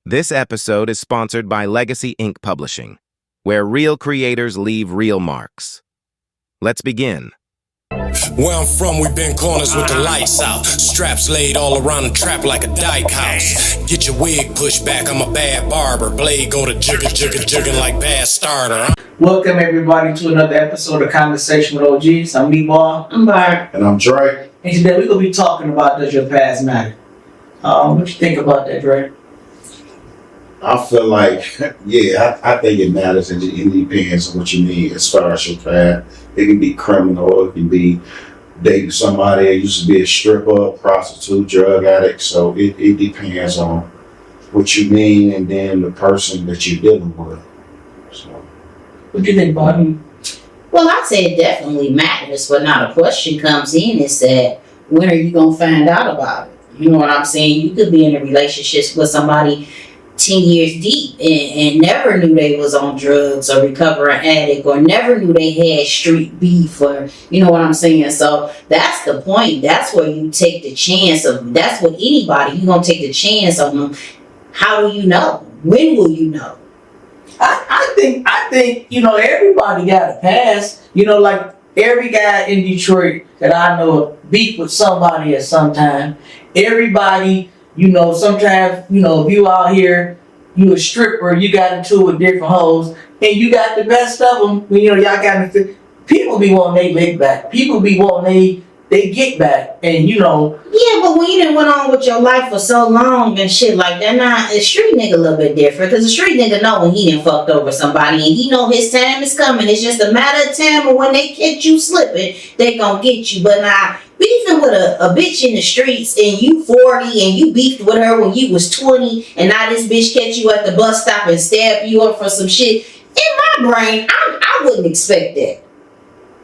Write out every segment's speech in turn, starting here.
This episode is sponsored by Legacy Ink Publishing, where real creators leave real marks. Let's begin. Where I'm from, we been corners with the lights out. Straps laid all around the trap like a dyke house. Get your wig pushed back, I'm a bad barber. Blade go to jigging like bad starter. Welcome everybody to another episode of Conversation with OGs. I'm Meatball. I'm Barb. And I'm Dre. And today we're going to be talking about Does Your Past Matter? What you think about that, Dre? I feel like, I think it matters, and it depends on what you mean as far as your past. It can be criminal, it can be dating somebody that used to be a stripper, prostitute, drug addict. So it depends on what you mean and then the person that you're dealing with. So, what do you think, Barb? Well, I'd say it definitely matters, but now the question comes in is that when are you going to find out about it? You know what I'm saying? You could be in a relationship with somebody 10 years deep and never knew they was on drugs or recovering addict or never knew they had street beef or, you know what I'm saying? So that's the point. That's where you take the chance of, that's what anybody, you're going to take the chance on them. How do you know? When will you know? I think, everybody got a past. Like every guy in Detroit that I know beef with somebody at some time. Everybody, sometimes, if you out here, you a stripper, you got into it with different hoes, and you got the best of them. Y'all got into, people be wanting they lick back. People be wanting they get back, and Yeah, but when you done went on with your life for so long and shit like that, now a street nigga a little bit different, because the street nigga know when he done fucked over somebody, and he know his time is coming. It's just a matter of time, and when they catch you slipping, they gonna get you. But now, beefing with a bitch in the streets, and you 40, and you beefed with her when you was 20, and now this bitch catch you at the bus stop and stab you up for some shit, in my brain, I wouldn't expect that.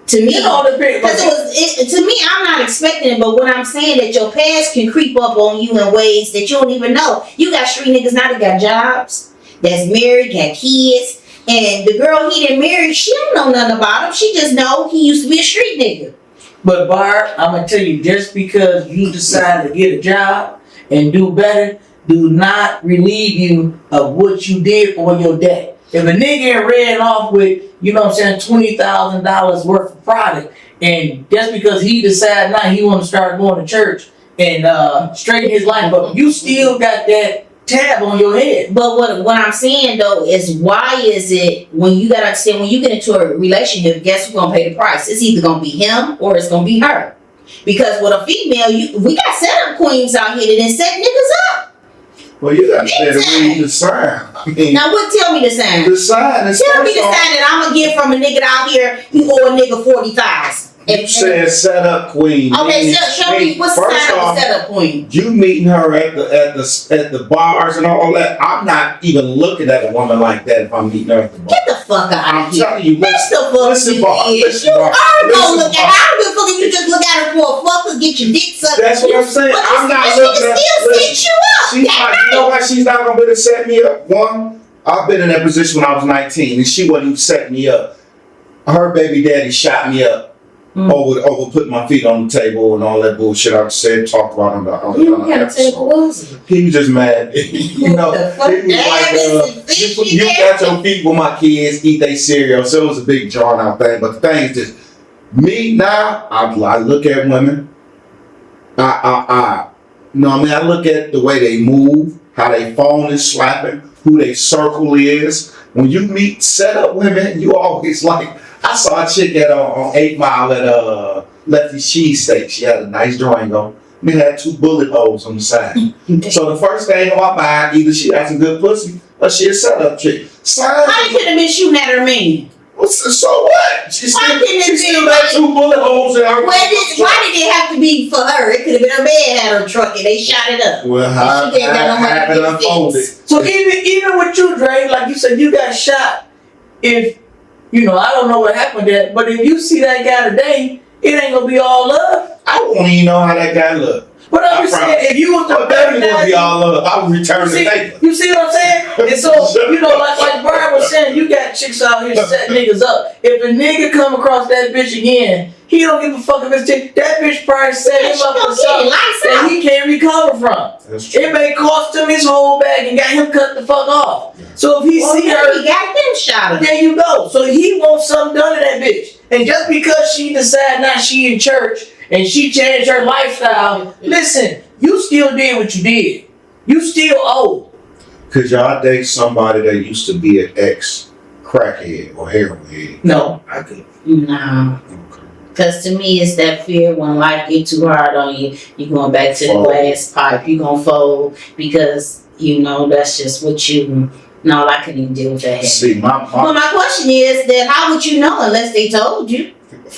To me, to me, I'm not expecting it, but what I'm saying that your past can creep up on you in ways that you don't even know. You got street niggas now that got jobs, that's married, got kids, and the girl he didn't marry, she don't know nothing about him. She just know he used to be a street nigga. But Barb, I'm gonna tell you, just because you decide to get a job and do better, do not relieve you of what you did or your debt. If a nigga ran off with, $20,000 worth of product, and just because he decided now he want to start going to church and straighten his life up, you still got that tab on your head. But what I'm saying though is, why is it when you gotta understand, when you get into a relationship, guess who's gonna pay the price? It's either gonna be him or it's gonna be her. Because with a female, we got setup queens out here that done set niggas up. well, you got to read the sign. Now what? Tell me the sign. The sign is Tell me the sign that I'm gonna get from a nigga out here. You owe a nigga 40,000. You said set up queen. Okay, show me what's the sign of a setup queen. You meeting her at the bars and all that. I'm not even looking at a woman like that if I'm meeting her at the bar. Get the fuck out I'm of here. telling you, That's the fuck listen, you Barb, is. listen, You Barb, are gonna listen, look at Barb. how the fuck you just look at her for a fucker, get your dick sucked. That's what I'm saying. But I'm not she looking can at. still Listen, set you up. she's not, you know why she's not gonna be able to set me up? One, I've been in that position when I was 19, and she wasn't even setting me up. Her baby daddy shot me up. Over putting my feet on the table and all that bullshit I said, talked about on the episode. He was just mad. He was like, you got your feet with my kids, eat their cereal. So it was a big drawn out thing. But the thing is this, me now, I look at women, I look at the way they move, how they phone is slapping, who their circle is. When you meet set up women, you always like, I saw a chick on 8 Mile at Lefty's Cheesesteak. She had a nice Durango. We had 2 bullet holes on the side. So the first thing on my mind, either she has a good pussy or she a setup chick. How you could have been shooting at her man? So what? She still Why got 2 bullet holes in her. Why did it have to be for her? It could have been her man had her truck and they shot it up. Well, how it unfolded. So even with you, Dre, like you said, you got shot. If I don't know what happened there, but if you see that guy today, it ain't gonna be all love. I won't even know how that guy look. But I'm just saying, if you was to baby gonna be all love, I would return the paper. You see what I'm saying? And so, like Brian was saying, you we got chicks out here setting niggas up. If a nigga come across that bitch again, he don't give a fuck if it's chick. That bitch probably set him up for something that he can't recover from. That's true. It may cost him his whole bag and got him cut the fuck off. So if he see her, he got them shot. there you go. So he wants something done to that bitch. And just because she decide now she in church and she changed her lifestyle, listen, you still did what you did. You still owe. Could y'all date somebody that used to be an ex crackhead or heroin head? No, I could. No. Okay. Because to me, it's that fear when life get too hard on you, you're going back to the Fold. glass pipe, you're going to fold because, you know, that's just what you, no, I couldn't even deal with that. See, But my question is that how would you know unless they told you?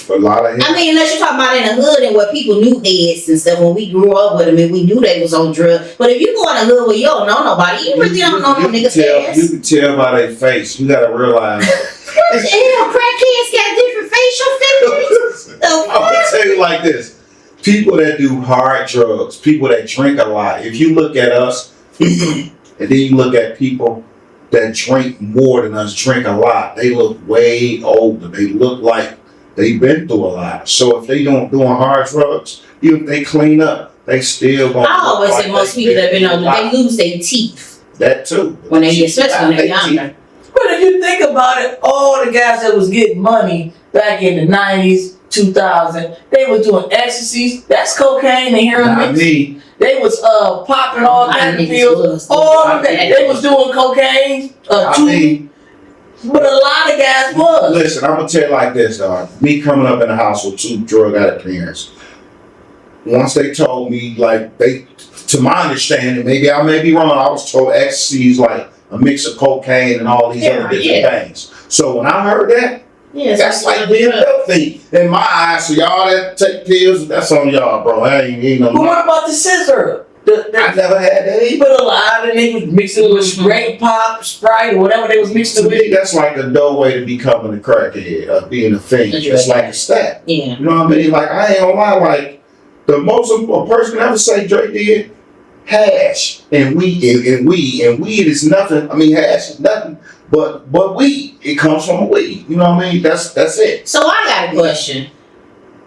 a lot of I mean, unless you're talking about in the hood and where people knew heads and stuff when we grew up with them and we knew they was on drugs. But if you go in the hood where you don't know nobody, you really don't know no niggas' ass. You can tell by their face. You gotta realize. What the hell? Crackheads got different facial features? I'm gonna tell you like this: people that do hard drugs, people that drink a lot. If you look at us, and then you look at people that drink more than us, drink a lot, they look way older. They look like they've been through a lot. So if they don't doing hard drugs, even if they clean up, they still gonna. I always look say like most they people that been been through on a lot. they lose their teeth That too. when they especially when they're younger. But if you think about it, all the guys that was getting money back in the 90s, 2000, they were doing ecstasies. That's cocaine and heroin Not mix. me. They was popping all kinds of niggas pills. was. All of that. They was doing cocaine. I Too, mean, but a lot of guys was. listen, I'm gonna tell you like this, dog. Me coming up in the house with two drug addict parents. Once they told me, like, to my understanding, maybe I may be wrong, I was told ecstasy is like a mix of cocaine and all these other different things. So when I heard that, Yeah, that's like being healthy in my eyes. So y'all that take pills, that's on y'all, bro. I ain't no. But what about the scissor? I never had that either. But a lot of niggas was mixing with straight pop, Sprite, or whatever they was mixing To with. me, that's like a doorway to becoming a crackhead, of being a fiend. It's like a step. Yeah. You know what I mean? Like, I ain't gonna lie, like, the most a person can ever say Drake did, hash and weed, and weed is nothing. I mean, hash is nothing but weed. It comes from a weed. You know what I mean? That's it. So I got a question.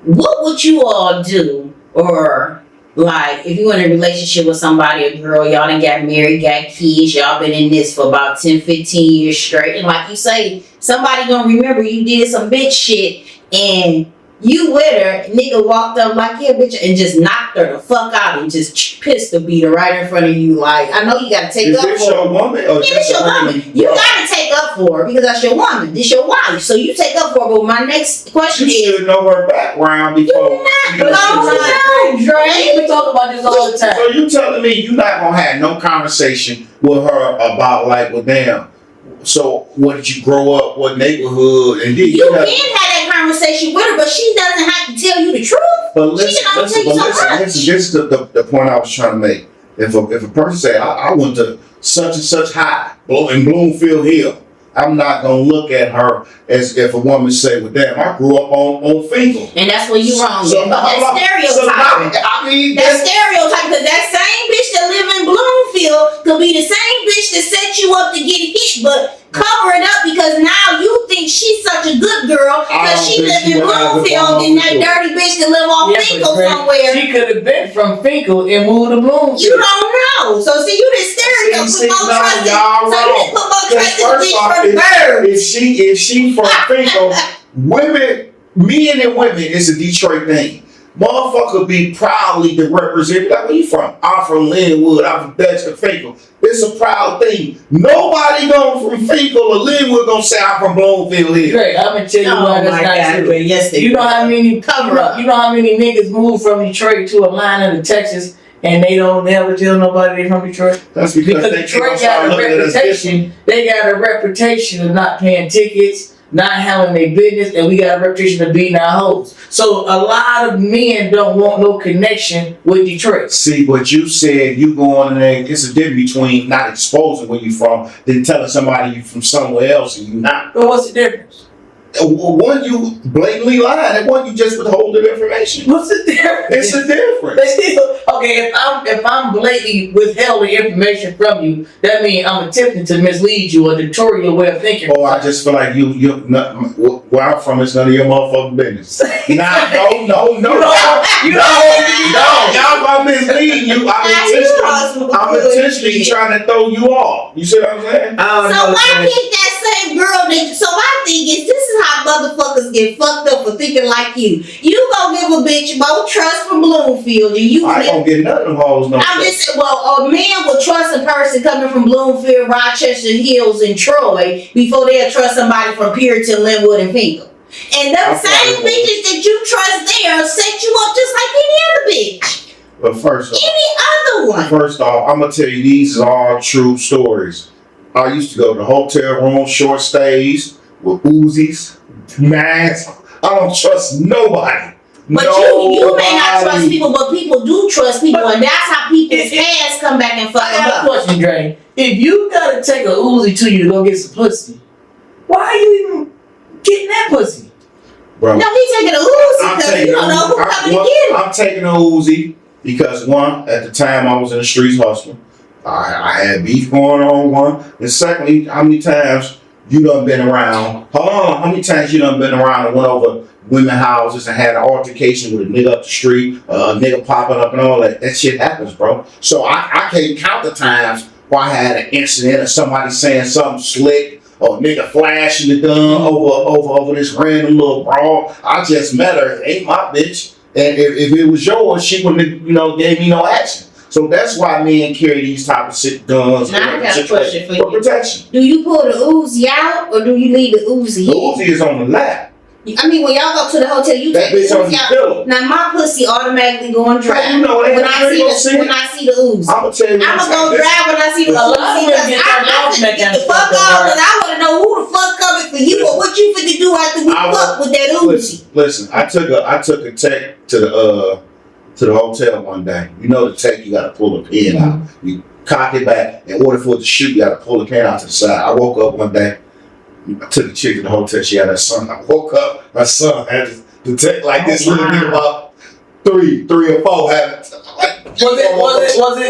What would you all do, or like if you in a relationship with somebody, a girl, y'all done got married, got kids, y'all been in this for about 10, 15 years straight, and like you say, somebody gonna remember you did some bitch shit and you with her, nigga walked up like, yeah, bitch, and just knocked her the fuck out and just pistol beat her right in front of you. Like, I know you gotta take Is up this for her. your woman or Yeah, just this your a random woman. You girl? gotta take up for her because that's your woman. This your wife. So you take up for her. But my next question You is, should know her background before. You're not you know, blown she- out. Drake, we talk about this all the time. So you telling me you not gonna have no conversation with her about like, well, damn. So what did you grow up? What neighborhood? And then you can have that conversation with her, but she doesn't have to tell you the truth. But She listen, can only listen, tell you so much. this is the point I was trying to make. If a person say I went to such and such high in Bloomfield Hill, I'm not gonna look at her as if a woman say, well, damn, I grew up on Finkel. And that's where you wrong. So, But that's stereotyping. I mean, That's stereotype because that same bitch that live in Bloomfield could be the same bitch that set you up to get hit, but cover it up because now you think she's such a good girl I because don't she think live she in would have it Bloomfield on and that Bloomfield. dirty bitch that live on Yeah, but Finkel Drake, somewhere. she could have been from Finkel and moved to Bloomfield. You don't know. So see, you didn't stereotype. See, Put more no, trust in. y'all So you wrong. didn't put more Because trust in the first bitch off, from the bird. if she from Finkel, women, men and women, it's a Detroit thing. Motherfucker be proudly to represent. Like, where you from? I'm from Linwood. I'm from Dexter Finkel. It's a proud thing. Nobody going from Finkel or Linwood gonna say I'm from Bloomfield Hill. Drake, I'm gonna tell you Oh why my that's not God, true. but yes, they You know do. how many Cover up. You know how many niggas move from Detroit to Atlanta to Texas and they don't never tell nobody they from Detroit? That's because Because they Detroit gonna start got a looking at us different. reputation. They got a reputation of not paying tickets, not handling their business, and we got a reputation of being our hoes. So a lot of men don't want no connection with Detroit. See, what you said, you going in there, it's a difference between not exposing where you from than telling somebody you from somewhere else and you not. But what's the difference? One, you blatantly lying, and one, you just withholding information. What's the difference? It's a difference. They still okay. If I'm blatantly withholding information from you, that means I'm attempting to mislead you or detour your way of thinking. Oh, I just feel like you're not, where I'm from, it's none of your motherfucking business. Nah, no. Y'all about misleading you. I'm intentionally trying to throw you off. You see what I'm saying? So why pick that same girl? So my thing is, this is how motherfuckers get fucked up for thinking like you. You gonna give a bitch more trust from Bloomfield, and you. I ain't gonna get none of them hoes no. I'm just saying, well, a man will trust a person coming from Bloomfield, Rochester Hills, and Troy before they'll trust somebody from Puritan, Linwood, and Pinkham. And them same bitches that you trust there set you up just like any other bitch. But first off, Any other one. First off, I'm gonna tell you these are all true stories. I used to go to hotel rooms, short stays with Uzis, masks. I don't trust nobody. But you may not trust people, but people do trust people, and that's how people's past come back and fuck I them got a up. question, Dre. If you gotta take a Uzi to you to go get some pussy, why are you even getting that pussy? Bro, No, he taking a Uzi because you don't know who's coming to get him. I'm taking a Uzi because one, at the time I was in the streets hustling. I had beef going on, one. And secondly, how many times you done been around? How many times you done been around and went over women houses and had an altercation with a nigga up the street, a nigga popping up and all that? That shit happens, bro. So I can't count the times where I had an incident or somebody saying something slick or a nigga flashing the gun over this random little broad. I just met her. It ain't my bitch. And if it was yours, she wouldn't have, gave me no action. So that's why men carry these type of shit guns. Now I got a question for for you. protection. Do you pull the Uzi out or do you leave the Uzi The in? Uzi is on the lap. I mean, when y'all go to the hotel, you That take the bitch on Uzi the out. pillow. Now my pussy automatically going dry. You know it. when I see the Uzi. I'm gonna tell you. I'm gonna go dry when I see the A lot of Uzi. women get turned off from that Get kind the of fuck stuff, off, though, because I want to know who the fuck coming for you or what you finna do after we fuck with that Uzi. Listen, I took a tech to the hotel one day. You know the tech, you gotta pull the pin out. You cock it back. In order for it to shoot, you gotta pull the pin out to the side. I woke up one day. I took a chick to the hotel. She had her son. I woke up. My son had the tech like this little nigga about three or four. Had it.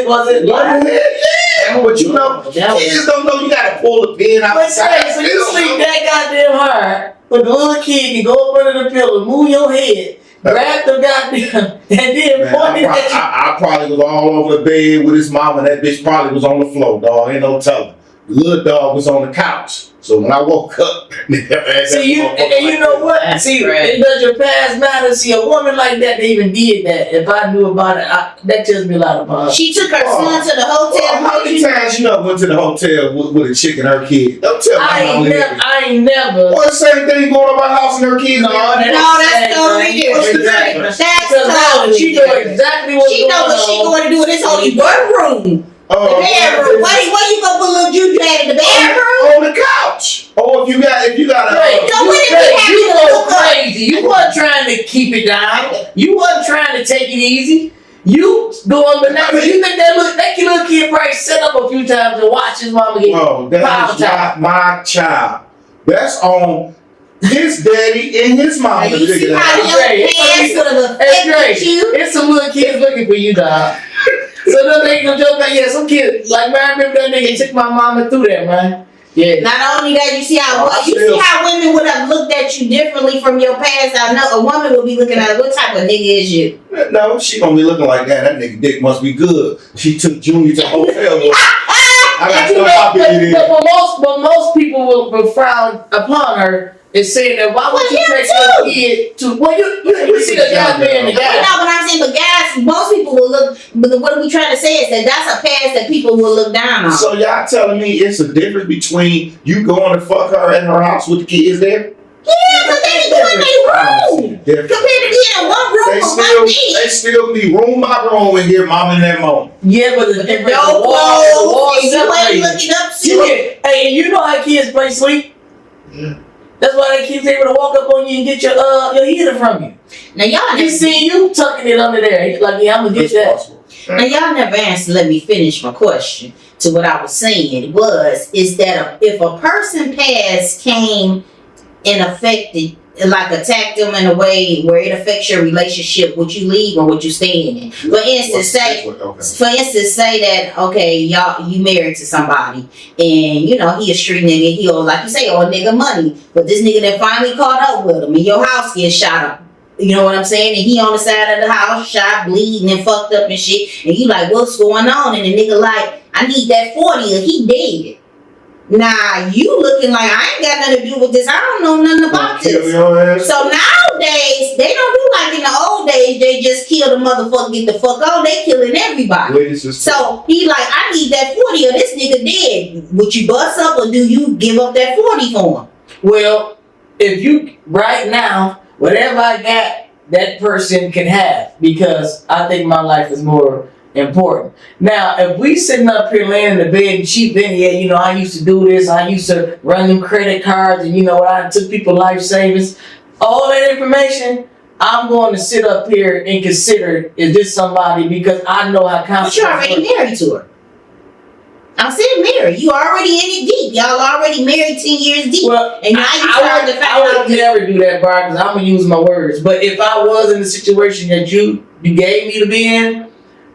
Was it? Yeah, but you know, kids don't know you gotta pull the pin out. But say, so you sleep that goddamn hard, but the little kid can go up under the pillow, move your head, grab the goddamn, and then point it at you. I probably was all over the bed with his mom, and that bitch probably was on the floor, dog. Ain't no telling. The little dog was on the couch. So when I woke up, See, you know what? See, does your past matter? See, a woman like that, they even did that. If I knew about it, that tells me a lot about her. She took her son to the hotel. How many times you went to the hotel with a chick and her kid? Don't tell me. I ain't never. Or the same thing going on my house and her kids. No, that's totally different. That's totally She know exactly what's She going know what on. she going to do in this only one room. The bedroom. Where you gonna put little Juju at in the bedroom? On the couch. Or if you got a You go crazy. You wasn't trying to keep it down. You wasn't trying to take it easy. You going bananas. You think that little kid probably set up a few times and watch his mama get that is not my child. That's on his daddy and his mama. You see how your pants would have affected you? It's some little kids looking for you, dog. So don't make no joke like, yeah, some kids, like, man, I remember that nigga took my mama through that, man. Yeah. Not only that, you see how women would have looked at you differently from your past. I know a woman would be looking at what type of nigga is you. No, she gonna be looking like that. That nigga dick must be good. She took Junior to the hotel. But most people will frown upon her and saying that why would you take your kid to? Well, you see the guy being the guy. No, but I'm saying, but guys, most people will look. But what we trying to say is that that's a past that people will look down on. So y'all telling me it's a difference between you going to fuck her at her house with the kids there? Yeah, because they be doing their room. Compared to being in one room with one kid. They still be room by room and hear mom in that moment. Yeah, but the difference. No clothes. You ain't looking up to it. Hey, you know how kids play sleep? Yeah. That's why they keep able to walk up on you and get your heater from you. Now y'all You see you tucking it under there. Like, yeah, I'm gonna get that. Now y'all never answered. Let me finish my question to what I was saying. Is that if a person past came and affected, like attack them in a way where it affects your relationship, what you leave or what you staying in. For instance, say that, okay, y'all, you married to somebody and you know he a street nigga, he owe, like you say, owe a nigga money, but this nigga that finally caught up with him and your house gets shot up. You know what I'm saying? And he on the side of the house, shot, bleeding and fucked up and shit. And you like, what's going on? And the nigga like, I need that 40 or he dead. Nah, you looking like I ain't got nothing to do with this. I don't know nothing about this. So nowadays, they don't do like in the old days, they just kill the motherfucker, get the fuck on. They killing everybody. So he like, I need that 40 or this nigga dead. Would you bust up or do you give up that 40 for him? Well, if you, right now, whatever I got, that person can have, because I think my life is more important. Now, if we sitting up here laying in the bed and she been, yeah, you know, I used to do this, I used to run them credit cards, and you know what, I took people life savings, all that information, I'm going to sit up here and consider, is this somebody, because I know how confident. But you're already married to her. I'm saying married. You already in it deep. Y'all already married 10 years deep. Well, and now I would never do that, Bar, because I'm going to use my words. But if I was in the situation that you gave me to be in,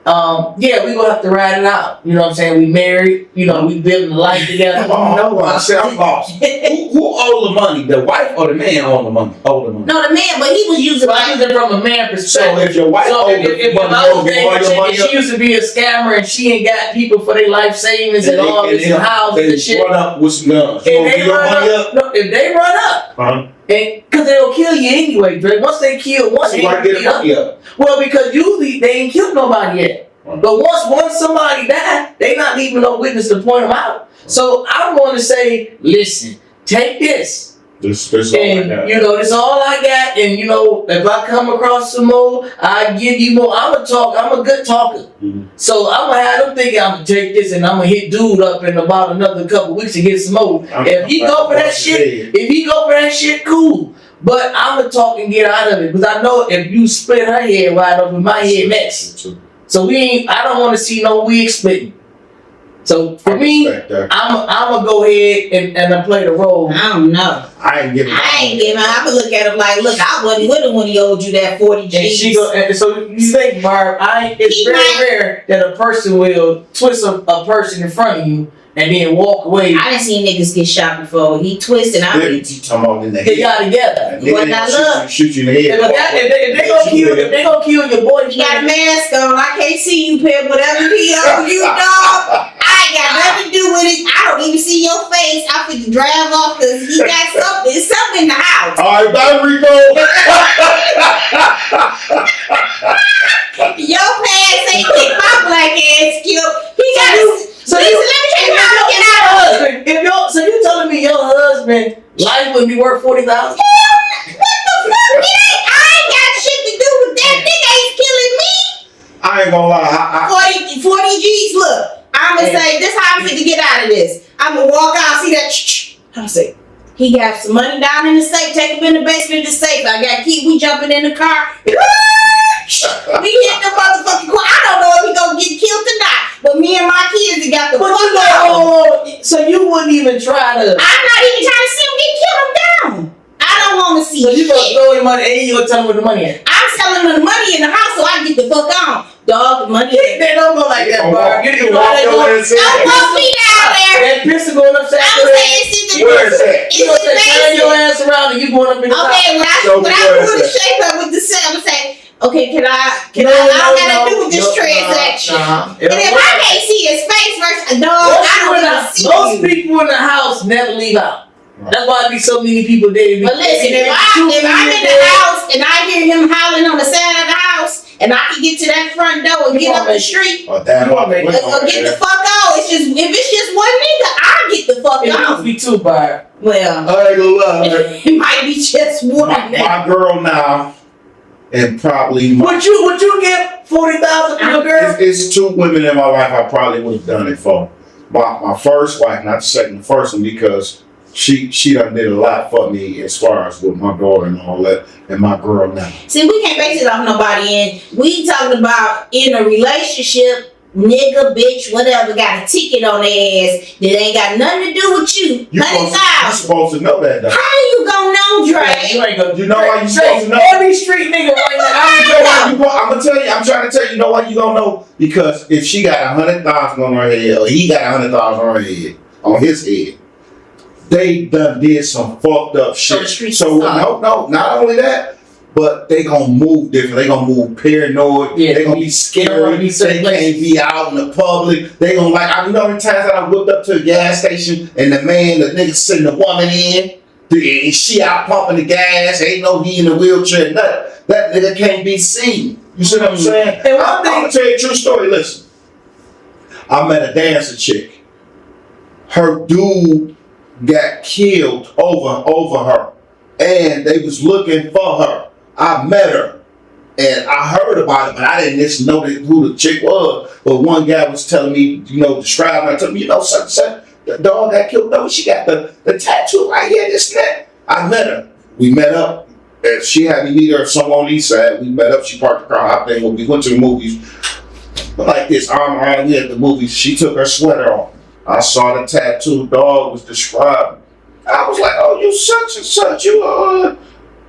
yeah, we gonna have to ride it out. You know what I'm saying? We married, you know, we building a life together. No, I said I'm lost. Who owed the money? The wife or the man owed the money? No, the man, but he was using it from a man perspective. So if your wife owed the money, she used to be a scammer and she ain't got people for their life savings and all this and houses and shit. Run up with some guns. If they run up, and because they'll kill you anyway, Dre. Once they kill one, they get up. Well, because usually they ain't killed nobody yet. But once somebody died, they not leaving no witness to point them out. So I'm going to say, listen, take this. This all I got. You know, this all I got. And you know, if I come across some more, I give you more. I'm a good talker. Mm-hmm. So I'm gonna have them thinking I'm gonna take this and I'm gonna hit dude up in about another couple weeks to get some more. If he go for that shit, cool. But I'm gonna talk and get out of it, because I know if you split her head wide open, my head next. So I don't want to see no wig splitting. So for me, I'm gonna go ahead and play the role. I don't know. I ain't giving. I would look at him like, look, I wasn't with him when he owed you that 40 G's. So you think, Barb, it's very rare that a person will twist a person in front of you and then walk away. I didn't see niggas get shot before. He twisted. He talking about in the head. They got together. But I look. Shoot you in the head. If they gonna kill your boyfriend. He got a mask on. I can't see you, Pip. Whatever he owed you, dog. I ain't got nothing to do with it. I don't even see your face. I fit to drive off because he got something. It's something in the house. All right, bye, Rico. Your pants ain't get my black ass killed. He got. So let me tell you how to get out of it. So you telling me your husband life would be worth 40,000? What the fuck? I ain't got shit to do with that. Nigga ain't killing me. I ain't gonna lie. 40 G's. Look, I'm gonna say this. How I'm finna get out of this. I'm gonna walk out. See that? I'm gonna say he got some money down in the safe. Take him in the basement of the safe. I got key. We jumping in the car. We hit the motherfucking car. I don't know if he gonna get killed or not. But me and my kids have got the fuck out. So you wouldn't even try to. I'm not even trying to see him get killed. I'm down. I don't want to see. So you gonna throw him money and you gonna tell him where the money is? I'm selling him the money in the house so I can get the fuck on. Dog, the money. They don't go like that, Barb. Don't walk me down there. That pistol going upside I'm saying it's the where is that? You gonna say turn your ass around and you going up in the top. Okay, when I put the shape up with the set, I'm gonna say, okay, can I don't gotta do with this transaction. And if I can't see his face first, dog, I don't want to see most people in the house never leave out. That's why there be so many people there. But listen, if I'm in the house and I hear him howling on the side of the house, and I can get to that front door and get up the street, or get the fuck out. If it's just one nigga, I'll get the fuck out. It be too, Barb. Well, I ain't gonna lie. It might be just one. My girl now, and probably would you get 40,000 for your girl? It's two women in my life I probably would have done it for. My first wife, not the second, the first one, because she done did a lot for me as far as with my daughter and all that, and my girl now. See, we can't base it off nobody, and we talking about in a relationship nigga, bitch, whatever, got a ticket on their ass that ain't got nothing to do with you. You 100,000. supposed to know that though. How you gonna know, Dre? You ain't gonna. You know why you supposed to know? Every street nigga right now. I'm trying to tell you, know why you don't know? Because if she got 100,000 on her head, or he got 100,000 on her head, on his head, they done did some fucked up shit. So no, not only that, but they gonna move different. They gonna move paranoid. Yeah, they gonna be scary. They can't be out in the public. They gonna you know how many times that I whipped up to a gas station and the nigga sitting the woman in, and she out pumping the gas. Ain't no he in the wheelchair. Nothing. That nigga can't be seen. You see what I'm saying? And I'm gonna tell you a true story. Listen, I met a dancer chick. Her dude got killed over her, and they was looking for her. I met her, and I heard about it, but I didn't just know who the chick was. But one guy was telling me, describing her, telling me, such the dog got killed over. She got the tattoo right here, this and that. I met her. We met up. And she had me meet her somewhere on the east side. We met up. She parked the car. I think we went to the movies. But like this, arm around me at the movies. She took her sweater off. I saw the tattoo dog was described. I was like, oh, you such and such.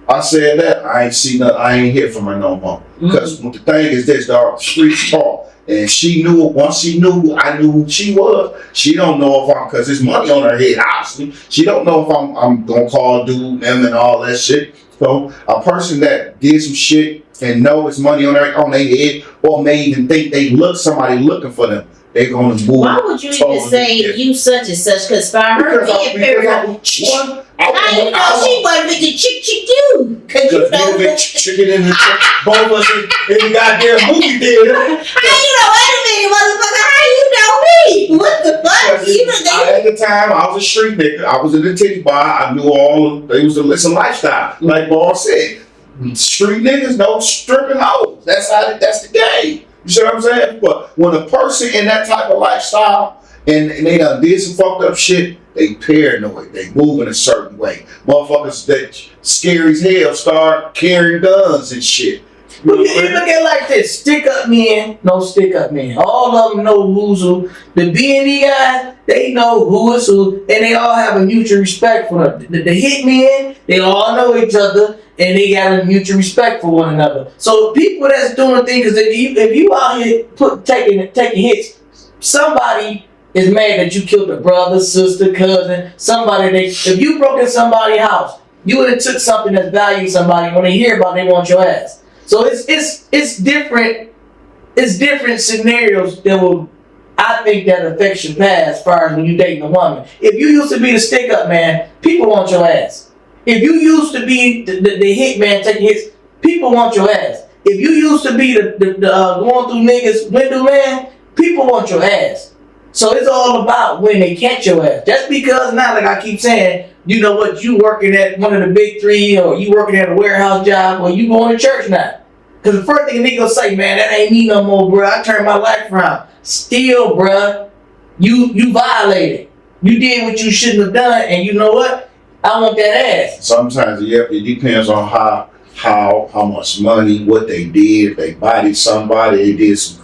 I said that. I ain't seen nothing. I ain't hear from her no more. Because the thing is this, dog, streets talk. And she knew, once she knew, I knew who she was. She don't know if because there's money on her head, obviously. She don't know if I'm going to call dude, them, and all that shit. So a person that did some shit and know it's money on their head, or may even think somebody looking for them, they're gonna move. Why would you even say you such and such? Because by her being period, how you know she wasn't with the chick you? Because you know the chicken in the both of us in the goddamn movie theater. How you know? Wait a minute, motherfucker. How you know me? What the fuck? At the time, I was a street nigga. I was in the titty bar. I knew they was a listen lifestyle. Like Ball said, street niggas no stripping hoes. That's the game. You see what I'm saying? But when a person in that type of lifestyle and they done did some fucked up shit, they paranoid. They move in a certain way. Motherfuckers that scary as hell start carrying guns and shit. You look at it like this: stick up men, no stick up men. All of them know who's who. The B&E guys, they know who is who, and they all have a mutual respect for them. The hit men, they all know each other, and they got a mutual respect for one another. So people that's doing things, if you out here taking hits, somebody is mad that you killed a brother, sister, cousin, somebody. If you broke in somebody's house, you would have took something that's valued somebody. When they hear about it, they want your ass. So it's different. It's different scenarios that will, I think, that affects your past as far as when you dating a woman. If you used to be the stick up man, people want your ass. If you used to be the hit man taking hits, people want your ass. If you used to be the going through niggas window man, people want your ass. So it's all about when they catch your ass. Just because now, like I keep saying, you know what, you working at one of the big three, or you working at a warehouse job, or you going to church now. Because the first thing a nigga gonna say, man, that ain't me no more, bro. I turned my life around. Still, bro, you violated. You did what you shouldn't have done, and you know what? I want that ass. Sometimes, it depends on how much money, what they did. If they bodied somebody, they did some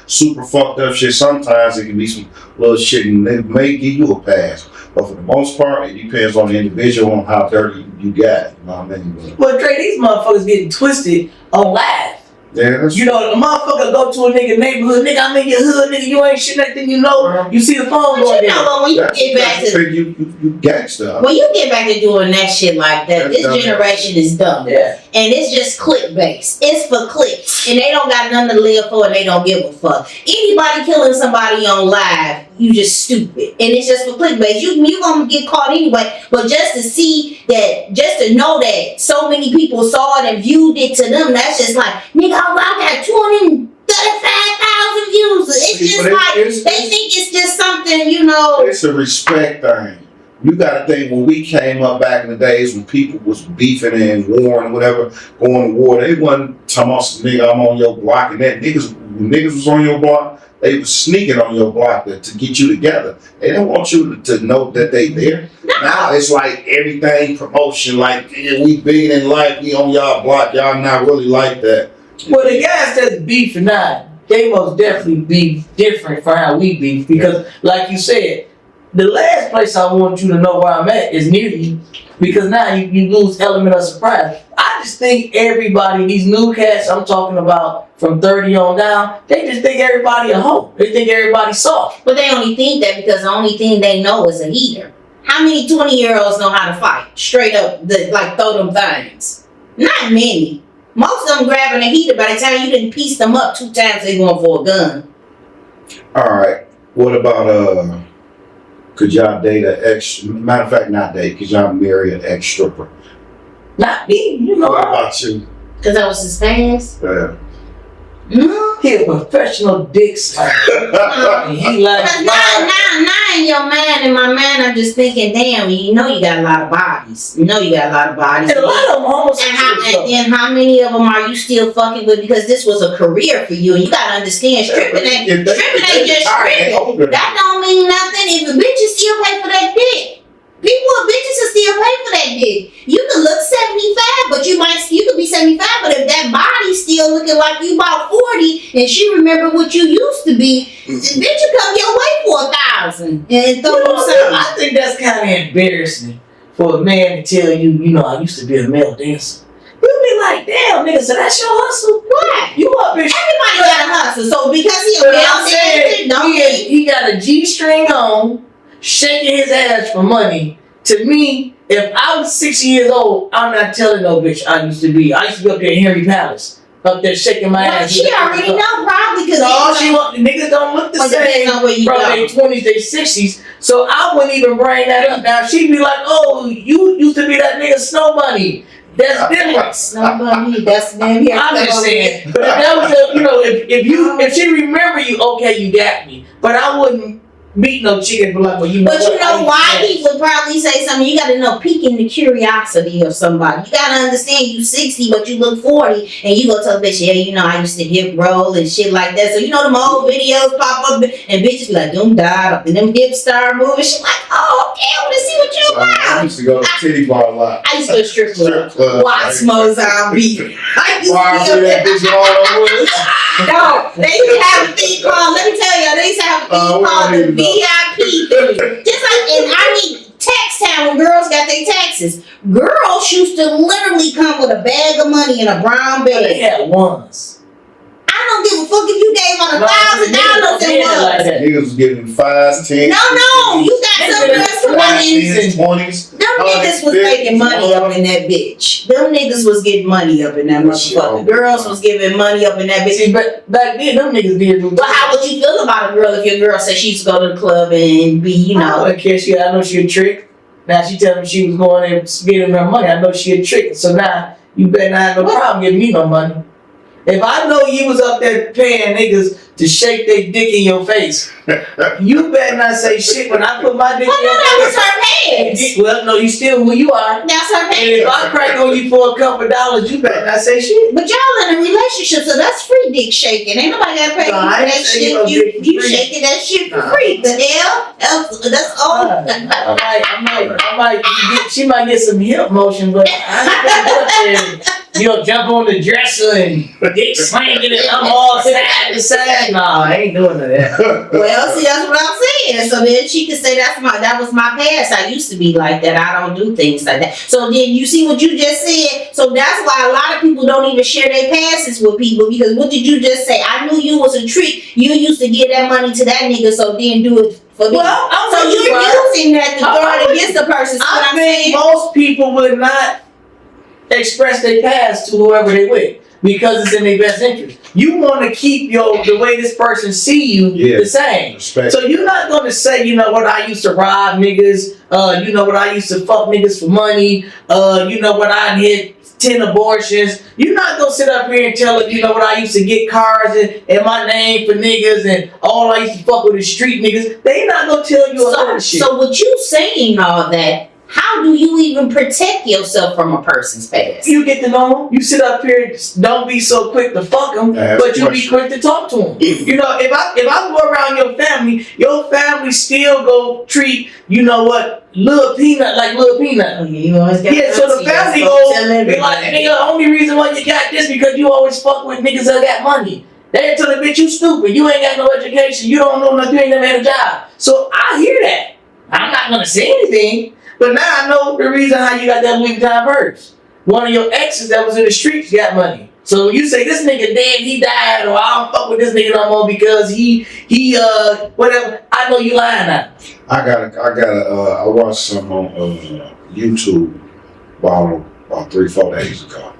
super fucked up shit. Sometimes it can be some little shit, and they may give you a pass. But for the most part, it depends on the individual on how dirty you got. You know what I mean? Well, Dre, these motherfuckers getting twisted on live. Yeah, that's you know, the motherfucker go to a nigga neighborhood, nigga, I'm in your hood, nigga, you ain't shit nothing, you know, you see the phone going you know, but when you get back to you gangster. When you get back to doing that shit like that, this generation is dumb. Yeah. And it's just click based. It's for clicks. And they don't got nothing to live for, and they don't give a fuck. Anybody killing somebody on live, you just stupid. And it's just for clickbait. You gonna get caught anyway. But just to see that, just to know that so many people saw it and viewed it to them, that's just like, nigga, I got 235,000 views. It's just like, they think it's just something, you know. It's a respect thing. You gotta think, when we came up back in the days when people was beefing and warring, whatever, going to war, they wasn't talking about, nigga, I'm on your block, and that when niggas was on your block, they was sneaking on your block to get you together. They didn't want you to know that they there. Now it's like everything promotion, like, yeah, we big in life, we on y'all block, y'all not really like that. Well, the guys that's beefing now, they most definitely be different from how we be. Because, like you said, the last place I want you to know where I'm at is near you. Because now you lose element of surprise. I just think everybody, these new cats I'm talking about from 30 on down, they just think everybody a hoe. They think everybody's soft. But they only think that because the only thing they know is a heater. How many 20-year-olds know how to fight? Straight up, like throw them things. Not many. Most of them grabbing a heater. By the time you didn't piece them up 2 times, they going for a gun. All right. What about could y'all date an ex? Matter of fact, not date. Could y'all marry an ex stripper? Not me, you know. What about you? Because that was his past? Yeah. He a professional dick slammer. And he like Now in your mind, in my mind, I'm just thinking, damn, you know you got a lot of bodies. You know you got a lot of bodies. and a lot of them homosexuals. And then how many of them are you still fucking with? Because this was a career for you, and you gotta understand, stripping ain't just stripping. That don't mean nothing if a bitch is still pay for that dick. Bitches will still pay for that dick. You could look 75, but you could be 75, but if that body's still looking like you about 40, and she remember what you used to be, bitch will come your way for 1,000 and throw you something. I think that's kind of embarrassing for a man to tell you, you know, I used to be a male dancer. You'll be like, damn, nigga, so that's your hustle? What? You up, bitch? Everybody got a hustle, so because he a But male I'm saying, dancer, don't mean he got a G-string on, shaking his ass for money. To me, if I was 60 years old, I'm not telling no bitch I used to be up there in Henry Palace, up there shaking my well, ass. she already know probably because No, she want the niggas don't look the same from their 20s, their 60s. So I wouldn't even bring that up. Now she'd be like, "Oh, you used to be that nigga Snow Bunny." That's different. Nobody, that's the name here. I'm just saying. But if that was a, you know, if she remember you, okay, you got me. But I wouldn't meet no chick and be like, well, you know But what? you know why he would probably say something? You got to know piquing the curiosity of somebody. You got to understand you 60, but you look 40, and you go tell a bitch, yeah, you know, I used to hip roll and shit like that. So you know them old videos pop up, and bitches be like, them died, and them hip star movies. She like, oh, okay, I want to see what you I about. used to go to titty bar a lot. I used to go to strip club. club. Watch Mozambique. I used Why to that bitch all over? No, they used to have a thing called, let me tell y'all, they used to have a thing called the VIP thing. Just like, and I mean, tax time when girls got their taxes. Girls used to literally come with a bag of money in a brown They bag. had ones. I don't give a fuck if you gave on $1,000 in like ones. that. Niggas was giving 5s, 10s. No, you got some girls from 20s, 20s. Them niggas was making money up in that bitch. Them niggas was getting money up in that motherfucker. Girls was giving money up in that bitch. See, but back then, them niggas did do. But how would you feel about a girl if your girl said she used to go to the club and be, you I know? wouldn't care. I know she a trick. Now she telling me she was going there spending her money. I know she a trick. So now you better not have no problem giving me no money. If I know you was up there paying niggas to shake their dick in your face, you better not say shit when I put my dick Well, in no, your that was face. her pants. Well, no, you still who you are. That's her And if pants. I crack on you for a couple dollars, you better not say shit. But y'all in a relationship, so that's free dick shaking. Ain't nobody got to pay No, you I for ain't that saying no shit. dick for You free. shaking that shit for Nah. free. The hell? That's all. She might get some hip motion, but I ain't gonna you'll jump on the dresser and dick slinging it. I'm all side to side. Nah, I ain't doing that. Well, see, that's what I'm saying. So then she could say that was my past. I used to be like that. I don't do things like that. So then you see what you just said. So that's why a lot of people don't even share their passes with people, because what did you just say? I knew you was a trick. You used to give that money to that nigga, so then do it for me. Well, I'm so with you, you're right? using that to throw it against the person. See what I I'm think saying? most people would not express their past to whoever they with because it's in their best interest. You want to keep the way this person see you Yeah. the same. Respect. So you're not going to say, you know what, I used to rob niggas. You know what, I used to fuck niggas for money. You know what, I hit 10 abortions. You're not going to sit up here and tell them, you know what, I used to get cars in my name for niggas and all I used to fuck with is street niggas. They not going to tell you a lot of shit. So with you saying all that, how do you even protect yourself from a person's past? You get to know them. You sit up here, don't be so quick to fuck them, Ask but you be questions. quick to talk to them. You know, if I go around your family still go treat, you know what, Lil Peanut like Lil Peanut. You always got Yeah, so the family tell go be like, everybody. nigga, the only reason why you got this because you always fuck with niggas that got money. They tell the bitch you stupid, you ain't got no education, you don't know nothing, you ain't never had a job. So I hear that. I'm not gonna say anything, but now I know the reason how you got that Louis Vuitton purse. One of your exes that was in the streets got money. So you say this nigga dead, he died, or I don't fuck with this nigga no more because he whatever. I know you lying now. I watched some on YouTube about 3-4 days ago.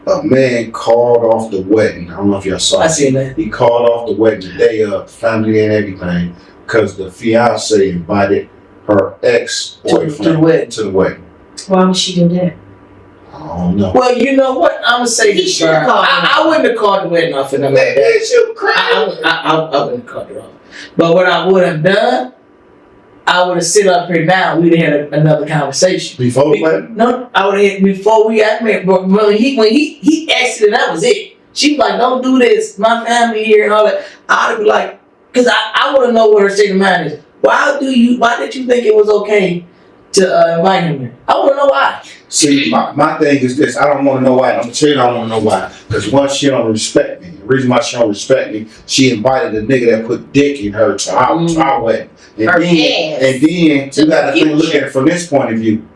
A man called off the wedding. I don't know if y'all saw it. I seen that. He called off the wedding the day of, family and everything, because the fiance invited her ex-boyfriend to the wedding. Why would she do that? I don't know. Well, you know what? I'm gonna say this, bro. I wouldn't have called the wedding off and nothing like that. You crazy? I wouldn't have called it off. But what I would have done, I would have sit up here now. We'd have had another conversation. Before the wedding? No, I would have before we got married. But when he asked it, that was it. She was like, "Don't do this. My family here and all that." I'd be like, because I want to know what her state of mind is. Why did you think it was okay to invite him here? I want to know why. See, my thing is this. I don't want to know why. I'm going to tell you I don't want to know why. Because one, she don't respect me. The reason why she don't respect me, she invited a nigga that put dick in her to our wedding. And then you got to look at it from this point of view.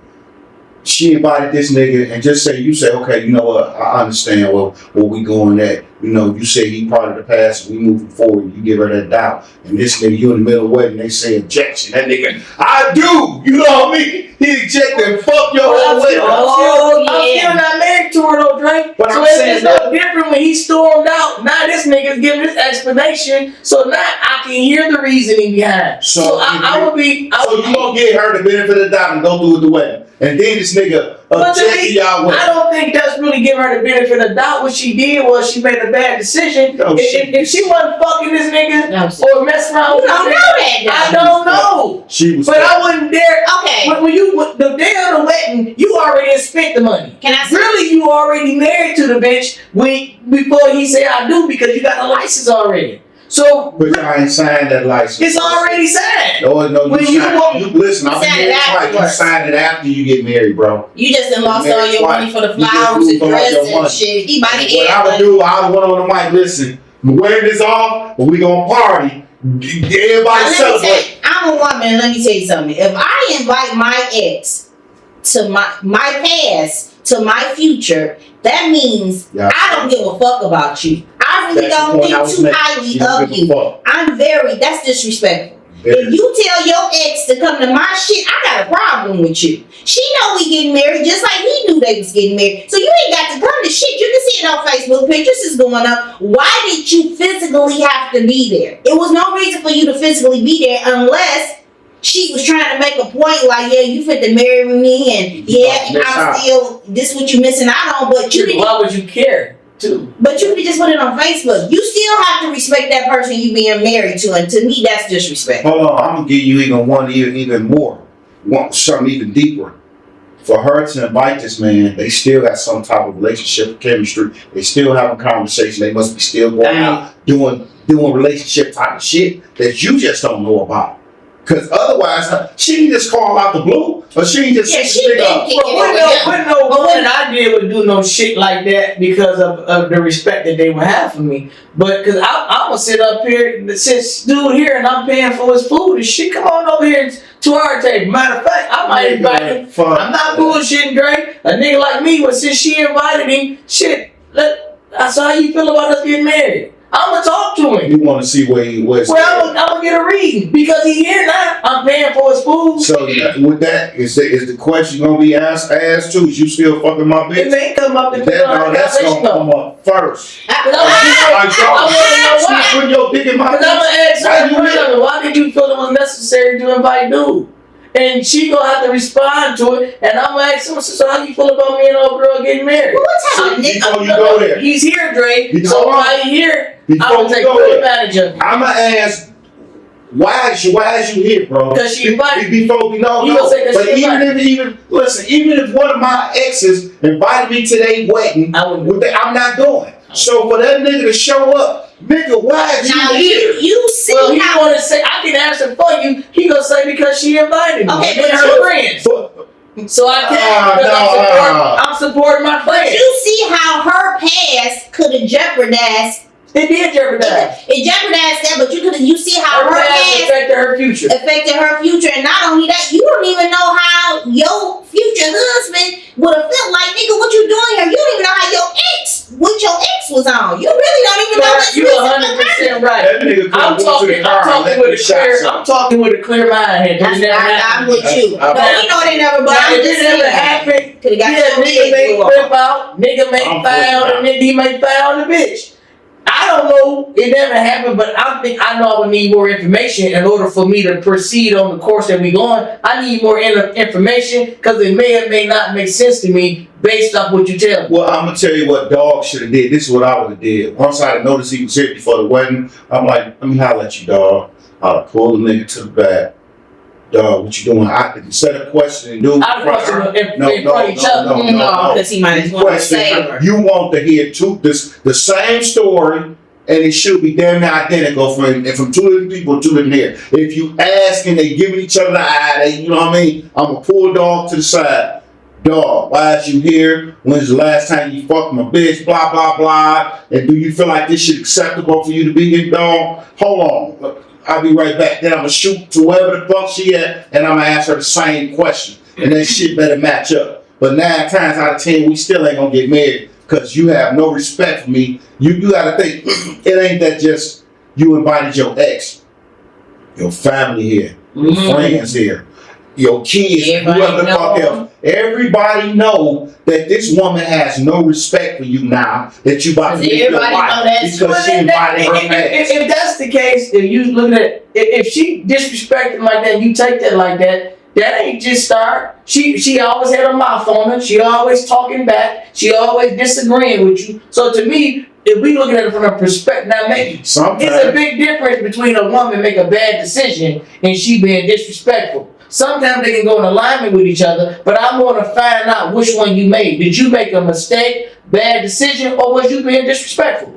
She invited this nigga and just you say, okay, you know what, I understand where we going at. You know, you say he part of the past and we moving forward, you give her that doubt. And this nigga, you in the middle of the wedding, they say objection. That nigga, I do! You know what I mean? He objected, fuck your whole wedding. I'm still not married to her though, Drake. But so it's no different when he stormed out. Now this nigga's giving this explanation, so now I can hear the reasoning behind. So I would be. So you gonna get her the benefit of the doubt and go through with the wedding. And then this nigga objected y'all wedding. I don't think that's really giving her the benefit of the doubt. What she did was she made a bad decision. If she wasn't fucking this nigga or messing around with don't know that. I don't know. She was. But I wouldn't dare. Okay. When the day of the wedding, you already spent the money. Can I say? Really, you already married to the bitch before he said I do because you got the license already. So, but I ain't signed that license. It's already signed. No, listen, I'm married twice. You signed it after you get married, bro. You just done lost all your money for the flowers and dress and shit. He might have what I would do, I would went on the mic, listen, wearing this off, but we gonna party. Everybody celebrate. I'm a woman, let me tell you something. If I invite my ex to my past, to my future, that means I don't give a fuck about you. I really don't think too highly of you. That's disrespectful. If you tell your ex to come to my shit, I got a problem with you. She know we getting married just like he knew they was getting married. So you ain't got to come to shit. You can see it on Facebook. Pictures is going up. Why did you physically have to be there? It was no reason for you to physically be there unless she was trying to make a point like, yeah, you fit to marry me and I'm still, this what you missing out on. But you didn't. Why would you care? Too. But you could just put it on Facebook. You still have to respect that person you being married to, and to me, that's disrespect. Hold on, I'm gonna give you even more, something even deeper. For her to invite this man, they still got some type of relationship chemistry. They still have a conversation. They must be still going out doing relationship type of shit that you just don't know about. Because otherwise, she can just call out the blue, or she can just pick up. But no woman I did would do no shit like that because of the respect that they would have for me. But because I'm going to sit up here, since dude here, and I'm paying for his food and shit, come on over here to our table. Matter of fact, I might invite him. I'm not bullshitting, Dre. A nigga like me, since she invited him, shit, that's how you feel about us getting married. I'm gonna talk to him. You want to see where he was? Well, I'm gonna get a reading because he here now. I'm paying for his food. So with that, is the question gonna be asked too? Is you still fucking my bitch? It may come up. That's gonna come up first. I want to know why. Put your dick in my bitch. I'm gonna ask her, why did you feel it was necessary to invite dude? And she gonna have to respond to it, and I'm gonna ask him, so how you feel about me and old girl getting married? What type of nigga? Before you go there, he's here, Dre. So while he here, I'm gonna take full advantage of him. I'm gonna ask, why is you here, bro? Because she invited. Before we know, but even if one of my exes invited me to their wedding, I'm not going. So for that nigga to show up, nigga, why is you here? You see well, he want to say, I can answer for you. He gonna say because she invited me. Okay, and her friends. So I can't because I'm supporting my But friend. you see how her past could have jeopardized. It did jeopardize. It jeopardized that, but you see how Her her past past affected her future. affected her future, and not only that, you don't even know how your future husband would have felt like, nigga, what you doing here? You don't even know how what your ex was on. You really don't even know what's You're missing. 100% right. That nigga I'm talking with a clear mind here. I'm with you. I'm- But we know they never, but Now, I'm if just it never saying. happened, Could've got yeah, your nigga head may blew off. flip out, nigga may I'm found, flipping and then he may found a bitch. I don't know, it never happened, but I know I would need more information in order for me to proceed on the course that we going. I need more information because it may or may not make sense to me based off what you tell me. Well, I'm gonna tell you what dog should have did. This is what I would have did. Once I noticed he was here before the wedding, I'm like, let me holler at you, dog. I'll pull the nigga to the back. Dog, what you doing? Instead of questioning, dude. I question in front of each other. No, because he might just want to save her. You want to hear the same story, and it should be damn near identical from two different people, two different here. If you ask and they giving each other the eye, you know what I mean? I'm gonna pull dog to the side. Dog, why is you here? When's the last time you fucked my bitch? Blah blah blah. And do you feel like this shit acceptable for you to be here, dog? Hold on. I'll be right back. Then I'm gonna shoot to wherever the fuck she at, and I'm gonna ask her the same question. And that shit better match up. But 9 times out of 10, we still ain't gonna get married because you have no respect for me. You gotta think, it ain't that just you invited your ex, your family here, your friends here, your kids, Everybody whoever the fuck know. else. Everybody know that this woman has no respect for you now that you about to be your Everybody know wife that's because she invited her ex. If that's the case, if you look at it, if she disrespected like that, you take that like that. That ain't just start. She always had her mouth on her. She always talking back. She always disagreeing with you. So to me, if we look at it from a perspective, now maybe it's a big difference between a woman make a bad decision and she being disrespectful. Sometimes they can go in alignment with each other, but I want to find out which one you made. Did you make a mistake, bad decision, or was you being disrespectful?